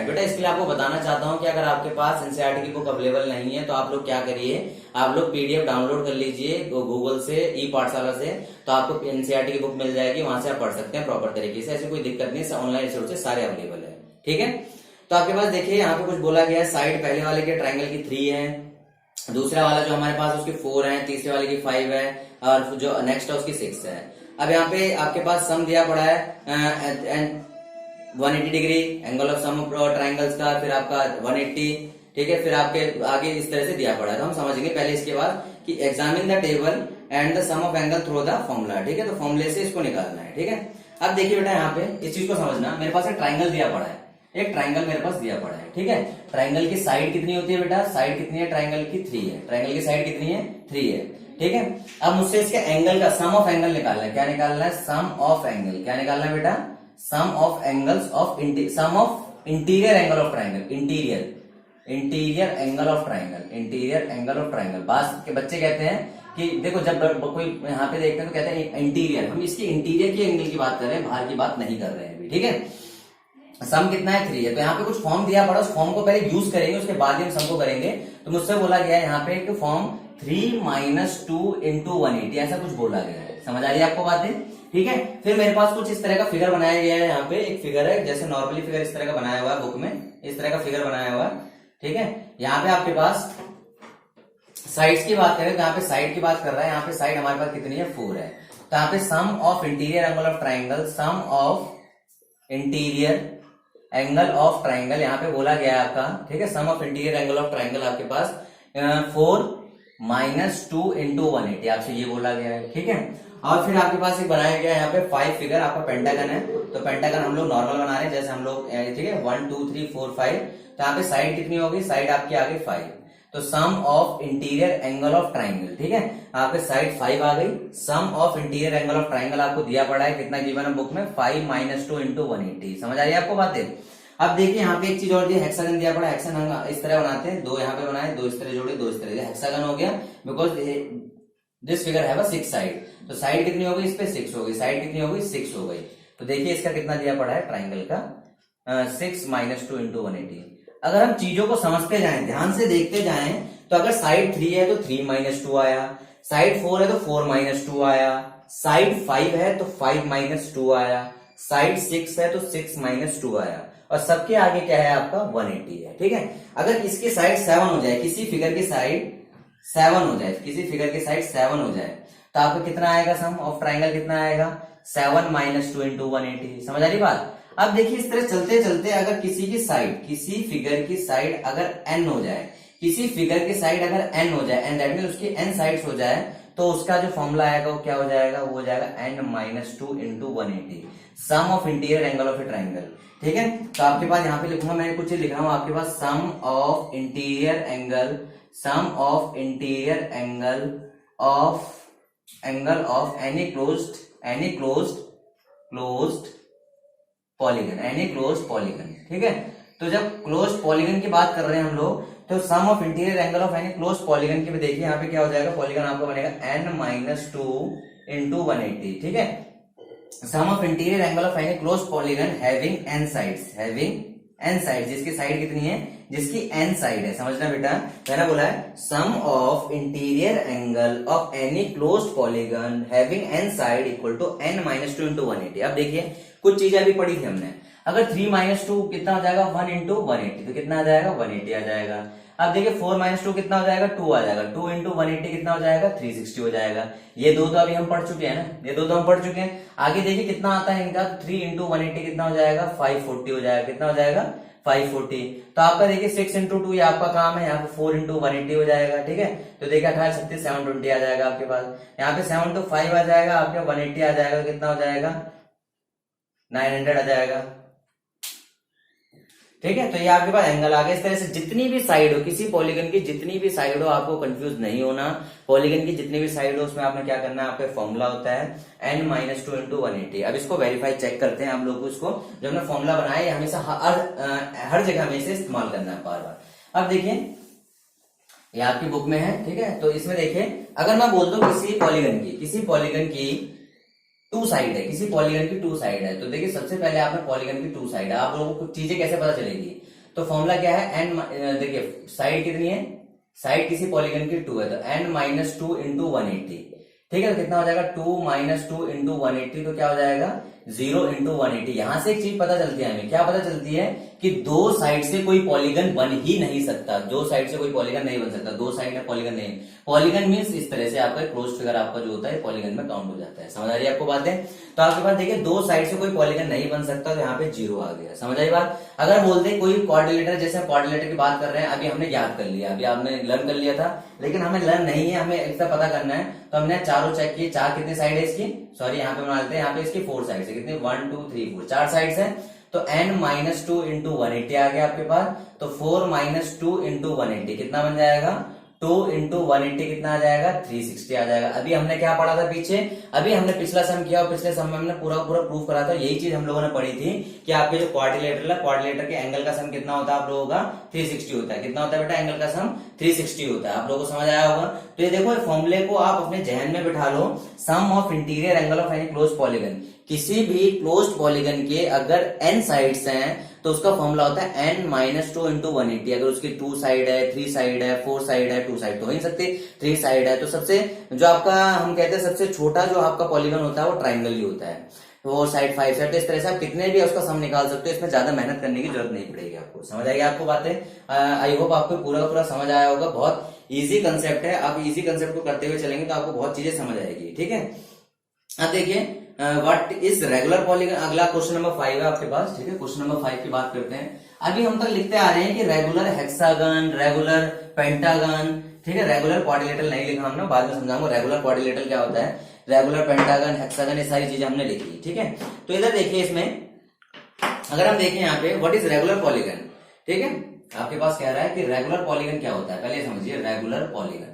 बेटा इसके लिए आपको बताना चाहता हूं कि अगर आपके पास एनसीईआरटी की बुक अवेलेबल नहीं है तो आप लोग क्या करिए, आप लोग पीडीएफ डाउनलोड कर लीजिए गूगल से, ई पाठशाला से, तो आपको एनसीईआरटी की बुक मिल जाएगी, वहां से आप पढ़ सकते हैं प्रॉपर तरीके से। ऐसी कोई दिक्कत नहीं, ऑनलाइन रिसोर्सेज सारे अवेलेबल है, ठीक है। तो आपके पास देखिए यहाँ पे कुछ बोला गया है, साइड पहले वाले के ट्राइंगल की 3 है, दूसरा वाला जो हमारे पास उसकी 4 है, तीसरे वाले की 5 है, और जो नेक्स्ट है उसकी 6 है। अब यहाँ पे आपके पास सम दिया पड़ा है 180 degree angle of sum of triangles का, फिर आपका 180, ठीक है, फिर आपके आगे इस तरह से दिया पड़ा है। तो हम समझेंगे पहले इसके बाद कि examine the table and the sum of angle through the formula, ठीक है, तो फॉर्मूले से इसको निकालना है, ठीक है। अब देखिए बेटा यहाँ पे इस चीज को समझना, मेरे पास एक ट्राइंगल दिया पड़ा है, एक ट्राइंगल मेरे पास दिया पड़ा है, ठीक है। ट्राइंगल की साइड कितनी होती है बेटा, साइड कितनी है ट्राइंगल की, 3 है, ट्राइंगल की साइड कितनी है, 3 है, ठीक है। अब मुझसे इसके एंगल का सम ऑफ एंगल निकालना है, क्या निकालना है, सम ऑफ एंगल, क्या निकालना है बेटा, sum of angles of sum of interior angle of triangle, interior angle of triangle, interior angle of triangle. बात के बच्चे कहते हैं कि देखो जब कोई यहाँ पे देखते हैं तो कहते हैं इंटीरियर, हम इसकी इंटीरियर की एंगल की बात कर रहे हैं, बाहर की बात नहीं कर रहे हैं अभी, ठीक है। सम कितना है, 3 है, तो यहाँ पे कुछ फॉर्म दिया पड़ा, उस फॉर्म को पहले यूज करेंगे, उसके बाद ही हम सम को करेंगे। तो मुझसे बोला गया है यहाँ पे एक फॉर्म 3 - 2 × 180, ऐसा कुछ बोला गया है, समझ आ रही है आपको बातें, ठीक है। फिर मेरे पास कुछ इस तरह का फिगर बनाया गया है, यहाँ पे एक फिगर है, जैसे नॉर्मली फिगर इस तरह का बनाया हुआ है बुक में, इस तरह का फिगर बनाया हुआ है, ठीक है। यहाँ पे आपके पास साइड्स की बात करें तो यहाँ पे साइड की बात कर रहा है, यहाँ पे साइड हमारे पास कितनी है, 4 है। तो यहाँ पे sum of interior angle of triangle, sum of interior angle of triangle यहाँ पे बोला गया है आपका, ठीक है। Sum of interior angle of triangle आपके पास 4 - 2 × 180, आपसे ये बोला गया है, ठीक है। और फिर आपके पास एक बनाया गया है यहाँ पे 5 फिगर, आपका पेंटागन है, तो पेंटागन हम लोग नॉर्मल बना रहे हैं जैसे हम लोग, ठीक है, 1 2 3 4 5। तो यहाँ पे साइड कितनी होगी, साइड आपकी आ गई 5, तो sum of interior angle of triangle, ठीक है, आपके साइड 5 आ गई। Sum of interior angle of triangle आपको दिया पड़ा है, कितना गिवन है बुक में, 5 - 2 × 180, समझ आ रही है आपको बातें। अब देखिए यहाँ पे एक चीज और दी, हेक्सागन दिया पड़ा है, हेक्सागन हम इस तरह बनाते हैं, 2 यहाँ पे बनाए, 2 इस तरह जोड़े, 2 इस तरह, हेक्सागन हो गया, बिकॉज दिस फिगर है 6 साइड, तो साइड कितनी हो गई, इस पे 6 हो गई, साइड कितनी हो गई, 6 हो गई। तो देखिए इसका कितना दिया पड़ा है ट्राइंगल का, 6 - 2 × 180। अगर हम चीजों को समझते जाएं, ध्यान से देखते जाएं, तो अगर साइड 3 है तो 3 - 2 आया, साइड 4 है तो 4 - 2 आया, साइड 5 है तो 5 - 2 आया, साइड 6 है तो 6 - 2 आया, और सबके आगे क्या है आपका 180 है, ठीक है। अगर इसकी साइड 7 हो जाए, किसी फिगर की साइड 7 हो जाए, किसी फिगर की साइड 7 हो जाए, तो आपको कितना आएगा सम ऑफ ट्राइंगल, कितना आएगा, 7 - 2 × 180, समझ आ रही बात। अब देखिए इस तरह चलते चलते अगर किसी की साइड, किसी फिगर की साइड अगर n हो जाए, किसी फिगर की साइड अगर n हो जाए, एंड दैट मीन उसकी n साइड्स हो जाए, तो उसका जो फॉर्मूला आएगा वो क्या हो जाएगा, वो हो जाएगा n - 2 × 180, sum of interior angle of a triangle, ठीक है। तो आपके पास यहाँ पे लिखूंगा, मैं कुछ लिख रहा हूं आपके पास, sum of interior angle, sum of interior angle of any closed polygon, ठीक है। तो जब क्लोज्ड पॉलीगन की बात कर रहे हैं हम लोग, तो sum of interior angle of any closed polygon की भी देखिए यहाँ पे क्या हो जाएगा, पॉलीगन आपका बनेगा n - 2 × 180, ठीक है। Sum of interior angle of any closed polygon having n sides, जिसकी साइड कितनी है, जिसकी n साइड है, समझना बेटा, मैंने बोला है sum of interior angle of any closed polygon having n side equal to n - 2 × 180। अब देखिए कुछ चीजें अभी पढ़ी थी हमने, अगर 3 - 2 कितना हो जाएगा, 1 × 180, तो कितना आ जाएगा, 180 आ जाएगा। अब देखिए 4 - 2 कितना हो जाएगा, 2 आ जाएगा, 2 × 180 कितना हो जाएगा, 360 हो जाएगा। ये दो तो अभी हम पढ़ चुके हैं ना, ये दो तो हम पढ़ चुके हैं। आगे देखिए कितना आता है इनका, 3 × 180 कितना हो जाएगा, 540 हो जाएगा, कितना हो जाएगा, 540। तो आपका देखिए 6 × 2 ये आपका काम है, यहाँ पे 4 × 180 हो जाएगा, ठीक है। तो देखिए 18 36 720 आ जाएगा आपके पास, यहाँ पे 7 to 5 आ जाएगा, आपके 180 आ जाएगा, कितना हो जाएगा, 900 आ जाएगा, ठीक है। तो ये आपके पास एंगल आ गया। इस तरह से जितनी भी साइड हो, किसी पॉलीगन की जितनी भी साइड हो, आपको कंफ्यूज नहीं होना, पॉलीगन की जितनी भी साइड हो उसमें आपने क्या करना है, आपका फॉर्मूला होता है n - 2 × 180। अब इसको वेरीफाई चेक करते हैं हम लोग, उसको जो हमने फॉर्मूला बनाया है हमेशा हर जगह में इसे इस्तेमाल करना है बार बार। अब देखिए ये आपकी बुक में है, ठीक है। तो इसमें देखिए अगर मैं बोल दूं किसी पॉलीगन की 2 साइड है, किसी पॉलीगन की 2 साइड है, तो देखिए सबसे पहले आपने पॉलीगन की 2 साइड है, आप लोगों को चीजें कैसे पता चलेगी, तो फॉर्मूला क्या है, देखिए साइड कितनी है, साइड किसी पॉलीगन की 2 है, तो n - 2 × 180, ठीक है। तो कितना हो जाएगा, 2 - 2 × 180, तो क्या हो जाएगा, 0 × 180। यहां से एक चीज पता चलती है हमें, क्या पता चलती है कि दो साइड से कोई पॉलीगन बन ही नहीं सकता, दो साइड से कोई पॉलीगन नहीं बन सकता, दो साइड में पॉलीगन नहीं। पॉलीगन मींस इस तरह से आपका क्लोज फिगर आपका जो होता है पॉलीगन में काउंट हो जाता है। समझ आ रही है आपको बातें? तो आपके पास देखिए दो साइड से कोई पॉलीगन नहीं बन सकता, तो यहाँ पे 0 आ गया। समझ आई बात? अगर बोलते कोई क्वाड्रिलेटरल, जैसे क्वाड्रिलेटरल की बात कर रहे हैं, अभी हमने याद कर लिया, अभी आपने लर्न कर लिया था, लेकिन हमें लर्न नहीं है, हमें इसका पता करना है, तो हमने चारों चेक किए। चार कितनी साइड है इसकी, सॉरी यहाँ पे बना लेते हैं, यहाँ पे इसकी 4 साइड है, कितनी 1 2 3 4 4 साइड है। तो n - 2 × 180 आ गया आपके पास, तो 4 - 2 × 180 कितना बन जाएगा, 2 × 180 कितना आ जाएगा, 360 आ जाएगा। अभी हमने क्या पढ़ा था पीछे, अभी हमने पिछला सम किया और पिछले सम में हमने पूरा पूरा प्रूफ करा था। यही चीज हम लोगों ने पढ़ी थी कि आपके जो क्वाड्रिलेटरल है, क्वाड्रिलेटर के एंगल का सम कितना होता है आप लोगों का, 360 होता है। कितना होता है बेटा एंगल का सम, 360 होता है। आप लोगों को समझ आया होगा। तो ये देखो फॉर्मूले को आप अपने जहन में बिठा लो, sum of interior angle of any close polygon. किसी भी क्लोज्ड पॉलीगन के अगर n साइड्स हैं तो उसका फॉर्मूला होता है n - 2 × 180। अगर उसकी 2 साइड है, 3 साइड है, 4 साइड है, 2 साइड तो हो ही सकते, 3 साइड है, तो सबसे जो आपका हम कहते हैं सबसे छोटा जो आपका पॉलीगन होता है वो ट्राइंगल ही होता है। 4 साइड 5 साइड, तो इस तरह से आप कितने भी उसका सम निकाल सकते हो, इसमें ज्यादा मेहनत करने की जरूरत नहीं पड़ेगी आपको। समझ आएगी आपको बातें? आई होप आपको पूरा का पूरा समझ आया होगा। बहुत इजी कंसेप्ट है, आप इजी कंसेप्ट को करते हुए चलेंगे तो आपको बहुत चीजें समझ आएगी। ठीक है, अब देखिए व्हाट इज रेगुलर पॉलीगन। अगला क्वेश्चन नंबर 5 है आपके पास। ठीक है, क्वेश्चन नंबर 5 की बात करते हैं। अभी हम तक लिखते आ रहे हैं कि रेगुलर हेक्सागन, रेगुलर पेंटागन। ठीक है, रेगुलर क्वाड्रिलेटरल नहीं लिखा हमने, बाद में समझाऊंगा रेगुलर क्वाड्रिलेटरल क्या होता है। रेगुलर पेंटागन, हेक्सागन, ये सारी चीजें हमने लिखी। ठीक है, तो इधर देखिए, इसमें अगर हम देखें यहाँ पे व्हाट इज रेगुलर पॉलीगन। ठीक है, आपके पास कह रहा है कि रेगुलर पॉलीगन क्या होता है, पहले समझिए रेगुलर पॉलीगन।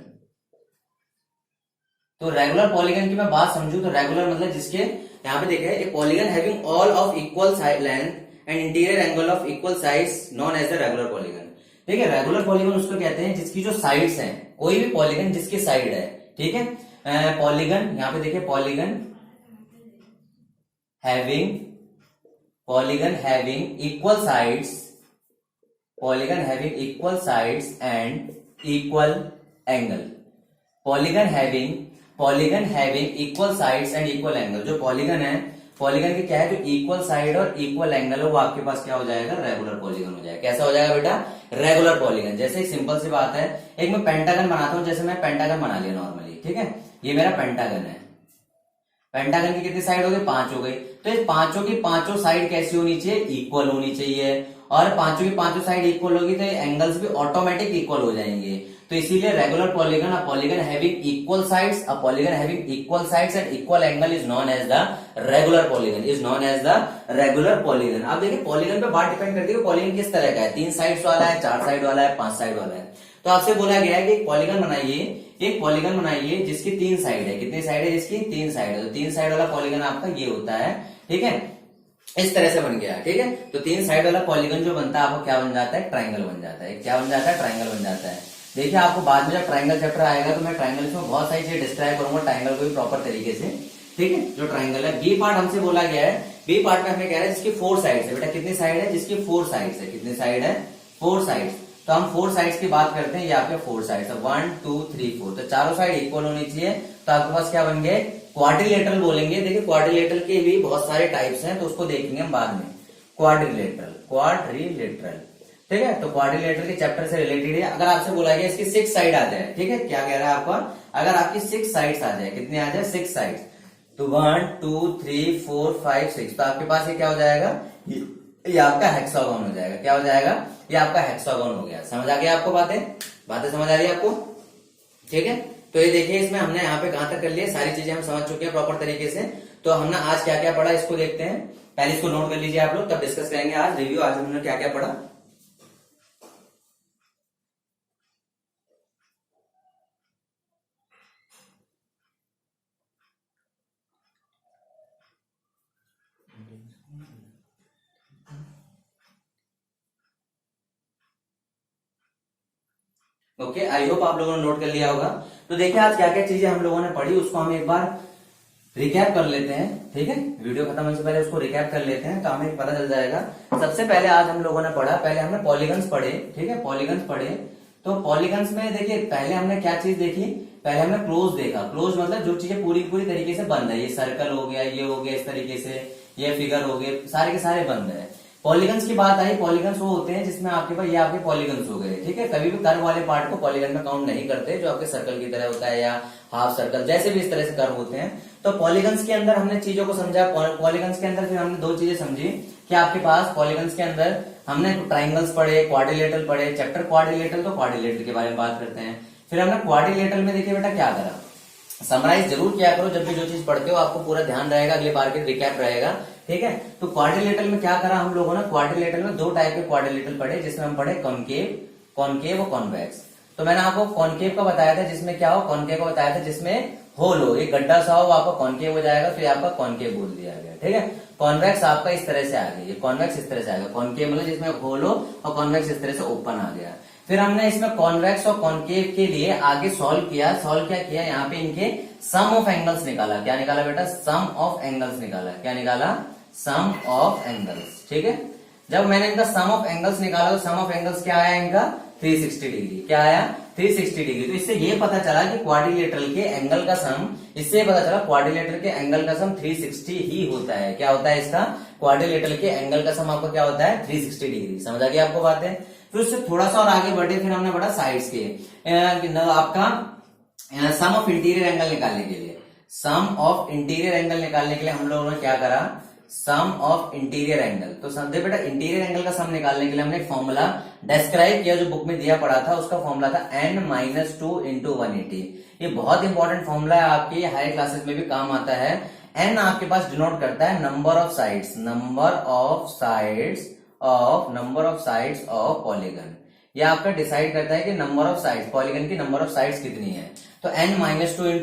तो रेगुलर पॉलीगन की मैं बात समझूं तो रेगुलर मतलब जिसके यहाँ पे देखे a polygon having all of equal side length and interior angle of equal size known as the regular polygon. ठीक है, रेगुलर पॉलीगन उसको कहते हैं जिसकी जो साइड्स हैं, कोई भी पॉलीगन जिसकी साइड है। ठीक है, पॉलीगन यहाँ पे देखिए polygon having equal sides and equal angle. Polygon having equal sides and equal angle. जो पॉलीगन है, पॉलीगन के क्या है, जो इक्वल साइड और इक्वल एंगल है, वो आपके पास क्या हो जाएगा, रेगुलर पॉलीगन हो जाएगा। कैसा हो जाएगा बेटा, रेगुलर पॉलीगन। जैसे एक सिंपल सी बात है, एक मैं पेंटागन बनाता हूं, जैसे मैं पेंटागन बना लिया नॉर्मली। ठीक है, ये मेरा पेंटागन है। पेंटागन की कितनी साइड हो गई, 5 हो गई। तो इस पांचों की पांचों साइड कैसी होनी चाहिए, इक्वल होनी चाहिए। और पांचों की पांचों साइड इक्वल होगी तो एंगल्स भी ऑटोमेटिक इक्वल हो जाएंगे। तो इसीलिए regular polygon, a polygon having equal sides, a polygon having equal sides and equal angle is known as the regular polygon. आप देखिए पॉलीगन पे बात डिपेंड करती है पॉलीगन किस तरह का है, 3 साइड्स वाला है, 4 साइड वाला है, 5 साइड वाला है। तो आपसे बोला गया है कि एक पॉलीगन बनाइए जिसकी 3 साइड है। कितनी साइड है, जिसकी 3 साइड है। तो 3 साइड वाला पॉलीगन आपका ये होता है। ठीक है, इस तरह से बन गया। ठीक है, तो 3 साइड वाला पॉलीगन जो बनता है आपको क्या बन जाता है, ट्राइंगल बन जाता है। क्या बन जाता है, ट्राइंगल बन जाता है। देखिए आपको बाद में जब ट्राइंगल चैप्टर आएगा तो मैं ट्राइंगल में बहुत सारी चीजें डिस्क्राइब करूंगा ट्राइंगल को भी प्रॉपर तरीके से। ठीक है, जो ट्राइंगल है, बी पार्ट हमसे बोला गया है, बी पार्ट में हमें कह रहा है जिसकी 4 साइड्स है। बेटा कितनी साइड है, जिसकी 4 साइड्स है। कितनी साइड है, 4 साइड्स। तो हम 4 साइड्स की बात करते हैं, ये आपके 4 साइड्स है, 1 2 3 4। तो चारों साइड इक्वल होनी चाहिए। तो आपके पास क्या बन गए, क्वाड्रिलेटरल बोलेंगे। देखिए क्वाड्रिलेटरल के भी बहुत सारे टाइप्स हैं, तो उसको देखेंगे हम बाद में। क्वाड्रिलेटरल। ठीक है, तो क्वाड्रिलेटरल के चैप्टर से रिलेटेड है। अगर आपसे बोला गया इसकी 6 साइड आ जाए, ठीक है, क्या कह रहा है आपका, अगर आपकी 6 साइड्स आ जाए, कितने आ जाए, 6 साइड्स, तो 1 2 3 4 5 6, तो आपके पास ये क्या हो जाएगा, ये आपका हेक्सागोन हो जाएगा। क्या हो जाएगा, ये आपका हेक्सागोन हो गया। समझ आ गया आपको बातें समझ आ रही है आपको? ठीक है, तो ये देखिए इसमें हमने यहाँ पे कहां तक कर लिया, सारी चीजें हम समझ चुके हैं प्रॉपर तरीके से। तो हमने आज क्या क्या पढ़ा इसको देखते हैं। पहले इसको नोट कर लीजिए आप लोग, तब डिस्कस करेंगे आज रिव्यू। आज हमने क्या क्या पढ़ा। ओके, आई होप आप लोगों ने नोट कर लिया होगा। तो देखिए आज क्या क्या चीजें हम लोगों ने पढ़ी, उसको हम एक बार रिकैप कर लेते हैं। ठीक है, वीडियो खत्म होने से पहले उसको रिकैप कर लेते हैं, तो हमें पता चल जाएगा। सबसे पहले आज हम लोगों ने पढ़ा, पहले हमने पॉलीगन्स पढ़े। ठीक है, पॉलीगन्स पढ़े। तो पॉलीगन्स में देखिए पहले हमने क्या चीज देखी, पहले हमने क्लोज देखा। क्लोज मतलब जो चीजें पूरी पूरी तरीके से बंद है, ये सर्कल हो गया, ये हो गया इस तरीके से, ये फिगर हो गए, सारे के सारे बंद है। पॉलीगन्स की बात आई, पॉलीगन्स वो होते हैं जिसमें आपके पास ये आपके पॉलीगन्स हो गए, ठीक है। कभी भी कर्व वाले पार्ट को पॉलीगन में काउंट नहीं करते, जो आपके सर्कल की तरह होता है या हाफ सर्कल, जैसे भी इस तरह से कर्व होते हैं। तो पॉलीगन्स के अंदर हमने चीजों को समझा। पॉलीगन्स के अंदर फिर हमने दो चीजें समझी कि आपके पास पॉलीगन्स के अंदर हमने ट्राइंगल्स पढ़े, क्वाड्रिलेटरल पढ़े, चैप्टर क्वाड्रिलेटरल, तो क्वाड्रिलेटरल के बारे में बात करते हैं। फिर हमने क्वाड्रिलेटरल में देखिए बेटा क्या करा, समराइज जरूर किया करो, जब भी जो चीज पढ़ते हो आपको पूरा ध्यान रहेगा, अगले बार के रिकैप रहेगा, ठीक है। तो क्वाड्रिलेटरल में क्या करा हम लोगों ने, क्वाड्रिलेटरल में दो टाइप के क्वाड्रिलेटरल पढ़े, जिसमें हम पढ़े कॉनकेव और कॉन्वेक्स। तो मैंने आपको कॉनकेव का बताया था जिसमें क्या हो, कॉनकेव का बताया था जिसमें होल हो, एक गड्ढा सा हो, आपका कॉनकेव हो जाएगा, फिर आपका कॉनकेव बोल दिया गया, ठीक है। कॉन्वेक्स आपका इस तरह से आ गया, ये कॉन्वेक्स इस तरह से आएगा, कॉनकेव मतलब जिसमें होल हो, और कॉन्वेक्स इस तरह से ओपन आ गया। फिर हमने इसमें कॉन्वेक्स और कॉनकेव के लिए आगे सॉल्व किया क्या किया, यहाँ पे इनके सम ऑफ एंगल्स निकाला। क्या निकाला बेटा, सम ऑफ एंगल्स निकाला। क्या निकाला, सम ऑफ एंगल्स, ठीक है। जब मैंने इनका सम ऑफ एंगल्स निकाला तो सम ऑफ एंगल्स क्या आया इनका, 360 डिग्री। क्या आया, 360 डिग्री। तो इससे ये पता चला कि क्वाड्रिलेटरल के एंगल का सम, इससे पता चला क्वाड्रिलेटरल के एंगल का सम 360 ही होता है। क्या होता है इसका, क्वाड्रिलेटरल के एंगल का सम आपका क्या होता है, 360 डिग्री। समझ आ गया आपको बातें। फिर उससे थोड़ा सा और आगे बढ़े, फिर हमने बढ़ा साइड्स के, आपका सम ऑफ इंटीरियर एंगल निकालने के लिए, सम ऑफ इंटीरियर एंगल निकालने के लिए हम लोगों ने क्या करा, सम ऑफ इंटीरियर एंगल। तो समझे बेटा, इंटीरियर एंगल का सम निकालने के लिए हमने फॉर्मूला डिस्क्राइब किया, जो बुक में दिया पड़ा था, उसका फॉर्मूला था n-2 × 180। ये बहुत इंपॉर्टेंट फॉर्मूला है, आपके हायर क्लासेस में भी काम आता है। n आपके पास डिनोट करता है number of sides, number of sides of polygon. ये आपका डिसाइड करता है कि नंबर ऑफ साइड्स, पॉलीगन की नंबर ऑफ साइड्स कितनी है। तो n-2 ×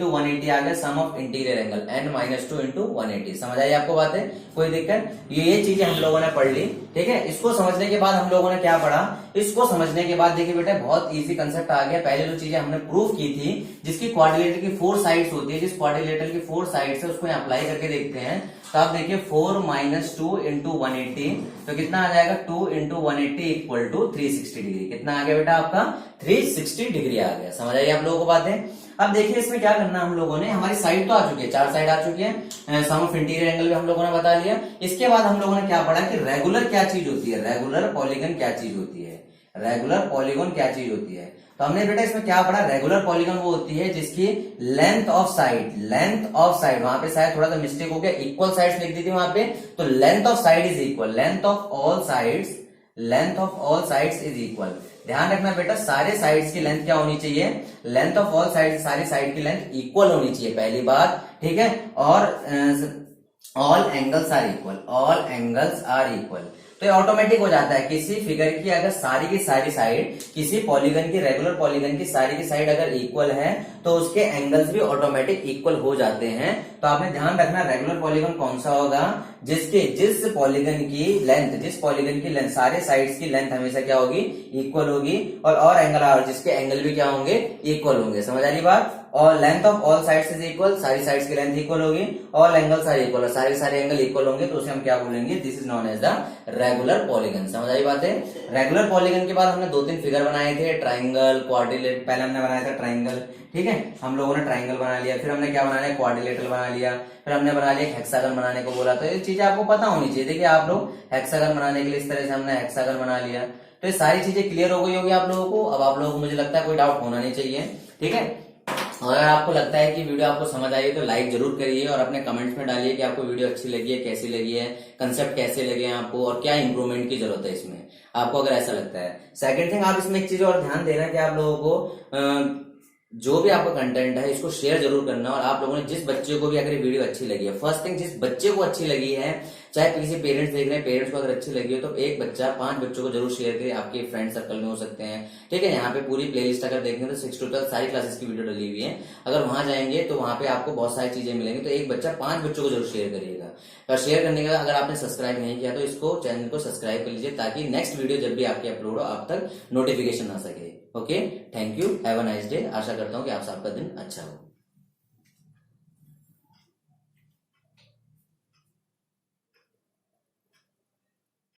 180 आ गया sum of interior angle, n-2 × 180। समझ आई आपको बातें, कोई दिक्कत। ये चीजें हम लोगों ने पढ़ ली, ठीक है। इसको समझने के बाद हम लोगों ने क्या पढ़ा, इसको समझने के बाद देखिए बेटा बहुत इजी कंसेप्ट आ गया। पहले जो चीजें हमने प्रूव की थी, जिसकी क्वाड्रिलेटरल की 4 साइड्स होती है, जिस क्वाड्रिलेटरल की 4 साइड्स है उसको अप्लाई करके देखते हैं। तो आप देखिए 4 - 2 × 180, तो कितना आ जाएगा, 2 × 180 = 360 डिग्री। कितना आ गया बेटा आपका, 360 डिग्री आ गया। समझ आइए आप लोगों को बातें। अब देखिए इसमें क्या करना हम लोगों ने, हमारी साइड तो आ चुकी है, 4 साइड आ चुकी है, सम ऑफ इंटीरियर एंगल भी हम लोगों ने बता लिया। इसके बाद हम लोगों ने क्या पढ़ा कि रेगुलर क्या चीज होती है, रेगुलर पॉलीगन क्या चीज होती है, रेगुलर पॉलीगन क्या चीज होती है। तो हमने बेटा इसमें क्या पढ़ा, रेगुलर पॉलीगन वो होती है जिसकी लेंथ ऑफ साइड, वहां पे शायद थोड़ा सा मिस्टेक हो गया, इक्वल साइड्स लिख दी थी वहां पे, तो length of side is equal, length of all sides is equal. ध्यान रखना बेटा, सारे साइड्स की लेंथ क्या होनी चाहिए, लेंथ ऑफ ऑल साइड, सारी साइड की लेंथ इक्वल होनी चाहिए, पहली बात, ठीक है। और ऑल एंगल्स आर इक्वल। तो ये ऑटोमेटिक हो जाता है, किसी फिगर की अगर सारी की सारी साइड, किसी पॉलीगन की, रेगुलर पॉलीगन की सारी की साइड अगर इक्वल है, तो उसके एंगल्स भी ऑटोमेटिक इक्वल हो जाते हैं। तो आपने ध्यान रखना, रेगुलर पॉलीगन कौन सा होगा, जिस पॉलीगन की लेंथ सारे साइड्स की लेंथ हमेशा क्या होगी, इक्वल होगी, और एंगल आर, जिसके एंगल भी क्या होंगे, इक्वल होंगे। समझ आ रही बात। और length of all sides is equal, सारी साइड्स की लेंथ इक्वल होगी, ऑल एंगल्स आर इक्वल, सारे एंगल इक्वल होंगे, तो उसे हम क्या बोलेंगे, this is known as the regular polygon. समझ आई बातें। रेगुलर पॉलीगन के बाद हमने 2-3 फिगर बनाए थे, ट्राइंगल, क्वाड्रिलेटरल। पहले हमने बनाया था ट्राइंगल, ठीक है, हम लोगों ने ट्राइंगल बना लिया। फिर हमने क्या बनाया, क्वाड्रिलेटरल बना लिया। फिर हमने बना लिया हेक्सागन बनाने को बोला। तो ये चीजें आपको पता होनी चाहिए। देखिए आप लोग हेक्सागन बनाने के लिए इस तरह से हमने हेक्सागन बना लिया। तो ये सारी चीजें क्लियर हो गई होगी आप लोगों को। अब आप लोगों को मुझे लगता है कोई डाउट होना नहीं चाहिए, ठीक है। और अगर आपको लगता है कि वीडियो आपको समझ आई है तो लाइक जरूर करिए, और अपने कमेंट्स में डालिए कि आपको वीडियो अच्छी लगी है, कैसी लगी है, कंसेप्ट कैसे लगे हैं आपको, और क्या इंप्रूवमेंट की जरूरत है इसमें आपको, अगर ऐसा लगता है। सेकंड थिंग, आप इसमें एक चीज और ध्यान देना कि आप लोगों को जो भी आपका कंटेंट है इसको शेयर जरूर करना। और आप लोगों ने जिस बच्चे को भी अगर ये वीडियो अच्छी लगी है, फर्स्ट थिंग, जिस बच्चे को अच्छी लगी है, चाहे किसी पेरेंट्स देख रहे हैं, पेरेंट्स को अगर अच्छी लगी हो तो एक बच्चा 5 बच्चों को जरूर शेयर करें, आपके फ्रेंड सर्कल में हो सकते हैं, ठीक है। यहाँ पे पूरी प्लेलिस्ट अगर देखेंगे तो 6 to 12 सारी क्लासेस की वीडियो डली हुई है। अगर वहां जाएंगे तो वहां पे आपको बहुत सारी चीजें मिलेंगी। तो एक बच्चा 5 बच्चों को जरूर शेयर करिएगा। और शेयर करने के बाद अगर आपने सब्सक्राइब नहीं किया तो इसको, चैनल को सब्सक्राइब कर लीजिए, ताकि नेक्स्ट वीडियो जब भी आपकी अपलोड हो आप तक नोटिफिकेशन आ सके। Okay, thank you, have a nice day. आशा करता हूँ कि आप सबका दिन अच्छा हो।